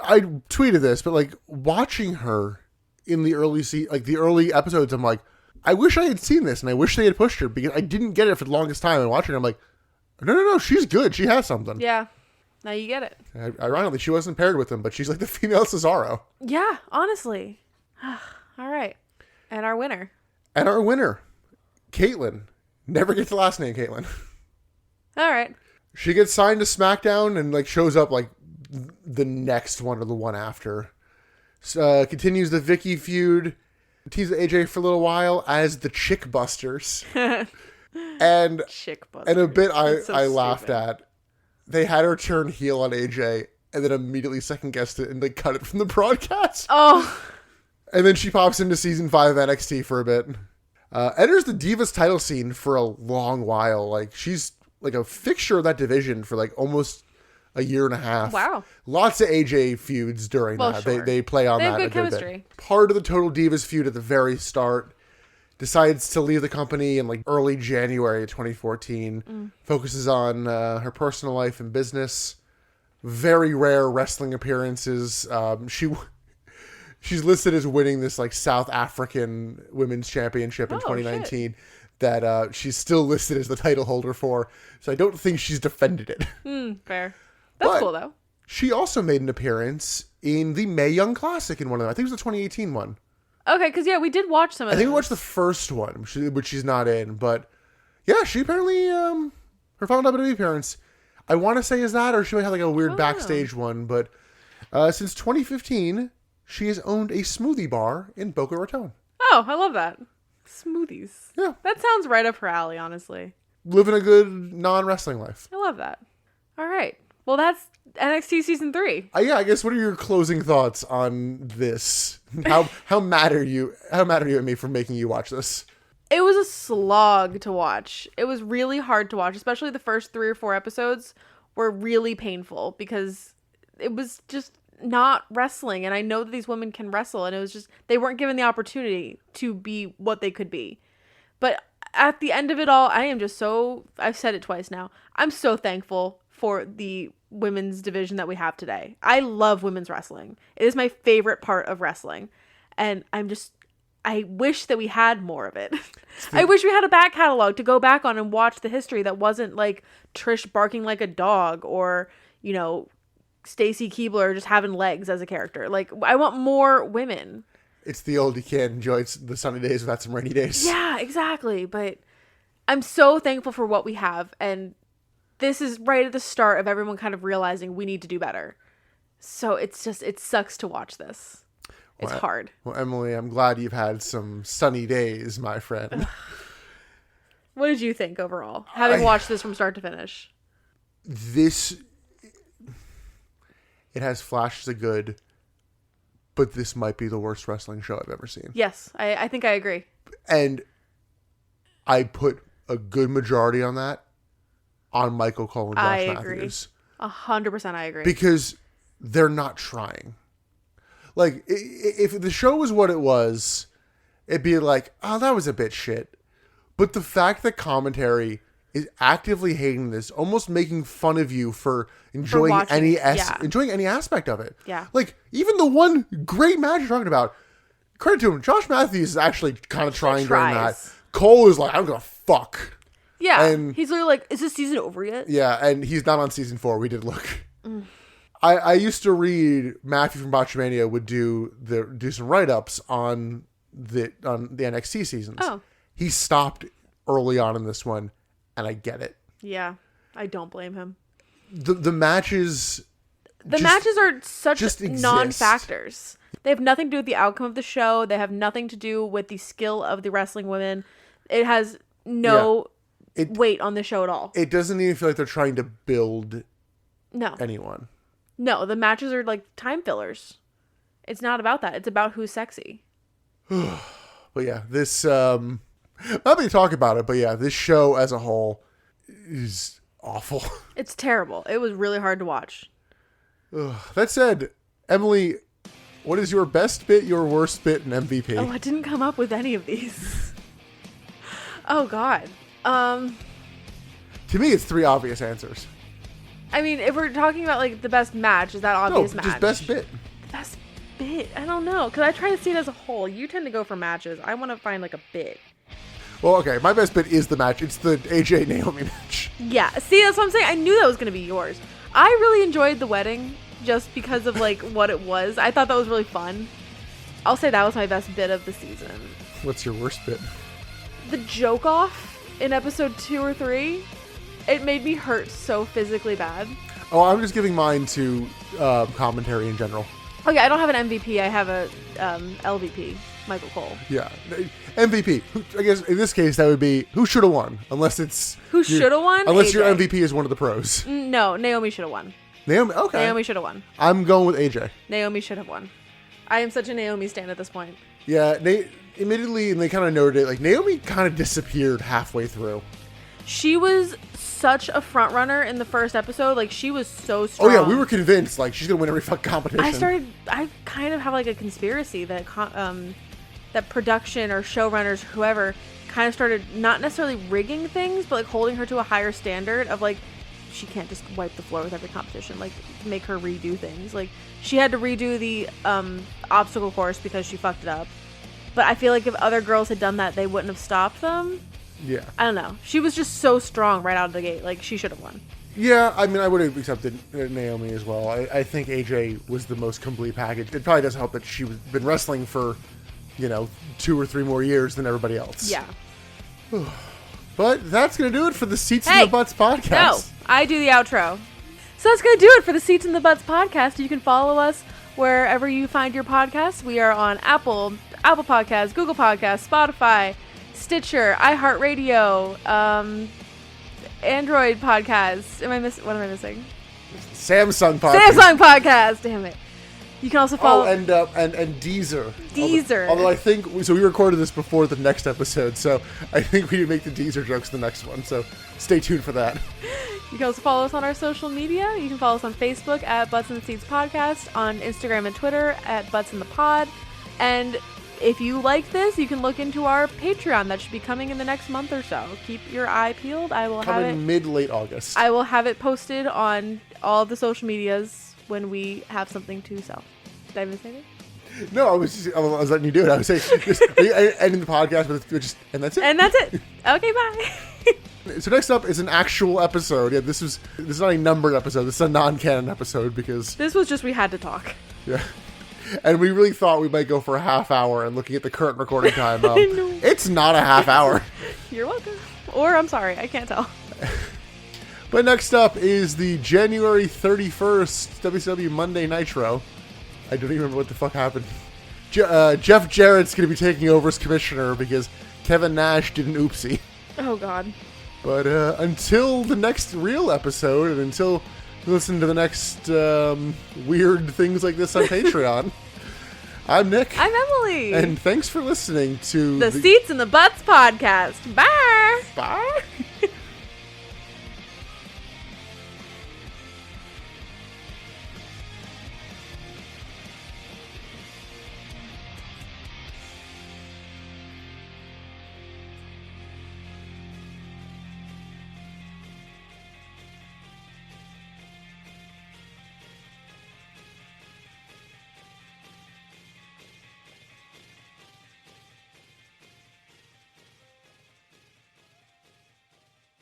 I tweeted this, but like watching her in the early episodes, I'm like, I wish I had seen this, and I wish they had pushed her because I didn't get it for the longest time. And watching her, I'm like, no, she's good. She has something. Yeah, now you get it. Ironically, she wasn't paired with him, but she's like the female Cesaro. Yeah, honestly. All right, and our winner, Caitlyn. Never gets the last name, Caitlyn. All right. She gets signed to SmackDown and like shows up like the next one or the one after. Continues the Vicky feud. Teases AJ for a little while as the Chick Busters. and Chick Busters. And a bit So I laughed stupid. at. They had her turn heel on AJ and then immediately second guessed it and they cut it from the broadcast. Oh. And then she pops into season 5 of NXT for a bit. Enters the Divas title scene for a long while. Like she's like a fixture of that division for like almost a year and a half. Wow. Lots of AJ feuds during that. Sure. They play on They that have a good good chemistry. bit. Part of the Total Divas feud at the very start. Decides to leave the company in like early January of 2014. Focuses on her personal life and business. Very rare wrestling appearances. She's listed as winning this like South African Women's Championship in 2019. Shit. That she's still listed as the title holder for. So I don't think she's defended it. Fair. That's But cool though. She also made an appearance in the Mae Young Classic in one of them. I think it was the 2018 one. Okay, because yeah, we did watch some of I think we those. watched the first one, which she's not in. But yeah, she apparently, her final WWE appearance, I want to say is that, or she might have like a weird backstage one. But since 2015, she has owned a smoothie bar in Boca Raton. Oh, I love that. Smoothies. Yeah. That sounds right up her alley, honestly. Living a good non-wrestling life. I love that. All right. Well, that's NXT Season 3. Yeah, I guess what are your closing thoughts on this? How mad are you at me for making you watch this? It was a slog to watch. It was really hard to watch, especially the first 3 or 4 episodes were really painful because it was just not wrestling. And I know that these women can wrestle, and it was just, they weren't given the opportunity to be what they could be. But at the end of it all, I am just so, I've said it twice now, I'm so thankful for the women's division that we have today. I love women's wrestling. It is my favorite part of wrestling. And I wish that we had more of it. I wish we had a back catalog to go back on and watch the history that wasn't like Trish barking like a dog or, you know, Stacy Keibler just having legs as a character. Like, I want more women. It's the old, you can't enjoy the sunny days without some rainy days. Yeah, exactly. But I'm so thankful for what we have. And this is right at the start of everyone kind of realizing we need to do better. So it's just, it sucks to watch this. It's hard. Well, Emily, I'm glad you've had some sunny days, my friend. What did you think overall, having watched this from start to finish? It has flashes of good, but this might be the worst wrestling show I've ever seen. Yes, I think I agree. And I put a good majority on that on Michael Cole and Josh Matthews. 100% I agree. Because they're not trying. Like, if the show was what it was, it'd be like, oh, that was a bit shit. But the fact that commentary is actively hating this, almost making fun of you for enjoying enjoying any aspect of it. Yeah. Like, even the one great match you're talking about, credit to him, Josh Matthews is actually kind of trying during that. Cole is like, I don't give a fuck. Yeah. And he's literally like, is this season over yet? Yeah, and he's not on season 4. We did look. I used to read Matthew from Botchamania would do some write-ups on the NXT seasons. Oh. He stopped early on in this one, and I get it. Yeah, I don't blame him. The matches... The matches are such just exist. non-factors. They have nothing to do with the outcome of the show. They have nothing to do with the skill of the wrestling women. It has no weight on the show at all. It doesn't even feel like they're trying to build No. anyone. No, the matches are like time fillers. It's not about that. It's about who's sexy. But yeah, this, not to talk about it, but yeah, this show as a whole is awful. It's terrible. It was really hard to watch. That said, Emily, what is your best bit, your worst bit, and MVP? Oh, I didn't come up with any of these. Oh, God. To me, it's 3 obvious answers. I mean, if we're talking about, like, the best match, is that obvious match? Just best bit. The best bit? I don't know, because I try to see it as a whole. You tend to go for matches. I want to find, like, a bit. Well, okay, my best bit is the match. It's the AJ Naomi match. Yeah, see, that's what I'm saying. I knew that was going to be yours. I really enjoyed the wedding just because of, like, what it was. I thought that was really fun. I'll say that was my best bit of the season. What's your worst bit? The joke off in episode 2 or 3, it made me hurt so physically bad. Oh, I'm just giving mine to commentary in general. Okay, I don't have an MVP. I have a LVP, Michael Cole. Yeah. MVP. I guess in this case, that would be who should have won. Unless it's... Who should have won? Unless AJ. your MVP is one of the pros. No, Naomi should have won. Naomi? Okay. Naomi should have won. I'm going with AJ. Naomi should have won. I am such a Naomi stan at this point. Yeah, admittedly, and they kind of noted it, like, Naomi kind of disappeared halfway through. She was such a front runner in the first episode. Like, she was so strong. Oh, yeah, we were convinced, like, she's going to win every fucking competition. I kind of have, like, a conspiracy that that production or showrunners, whoever, kind of started not necessarily rigging things, but, like, holding her to a higher standard of, like, she can't just wipe the floor with every competition. Like, make her redo things. Like, she had to redo the obstacle course because she fucked it up. But I feel like if other girls had done that, they wouldn't have stopped them. Yeah. I don't know. She was just so strong right out of the gate. Like, she should have won. Yeah, I mean, I would have accepted Naomi as well. I think AJ was the most complete package. It probably does help that she's been wrestling for, 2 or 3 more years than everybody else. Yeah. But that's going to do it for the Seats in the Butts podcast. No, I do the outro. So that's going to do it for the Seats in the Butts podcast. You can follow us wherever you find your podcasts. We are on Apple Podcasts, Google Podcasts, Spotify, Stitcher, iHeartRadio, Android Podcasts. What am I missing? Samsung Podcast. Samsung Podcast. Damn it. You can also follow. Oh, and Deezer. Deezer. Although I think we recorded this before the next episode, so I think we need to make the Deezer jokes the next one. So stay tuned for that. You can also follow us on our social media. You can follow us on Facebook at Butts in the Seats Podcast, on Instagram and Twitter at Butts in the Pod, and if you like this, you can look into our Patreon that should be coming in the next month or so. Keep your eye peeled. I will have it mid-late August. I will have it posted on all of the social medias when we have something to sell. Did I even say that? No, I was letting you do it. I was saying, ending the podcast with just, and that's it. And that's it. Okay, bye. So next up is an actual episode. Yeah, this is not a numbered episode. This is a non-canon episode because this was just we had to talk. Yeah. And we really thought we might go for a half hour, and looking at the current recording time, it's not a half hour. You're welcome. Or I'm sorry, I can't tell. But next up is the January 31st WCW Monday Nitro. I don't even remember what the fuck happened. Jeff Jarrett's going to be taking over as commissioner because Kevin Nash did an oopsie. Oh, God. But until the next real episode, and until you listen to the next weird things like this on Patreon, I'm Nick. I'm Emily. And thanks for listening to the Seats in the Butts podcast. Bye. Bye.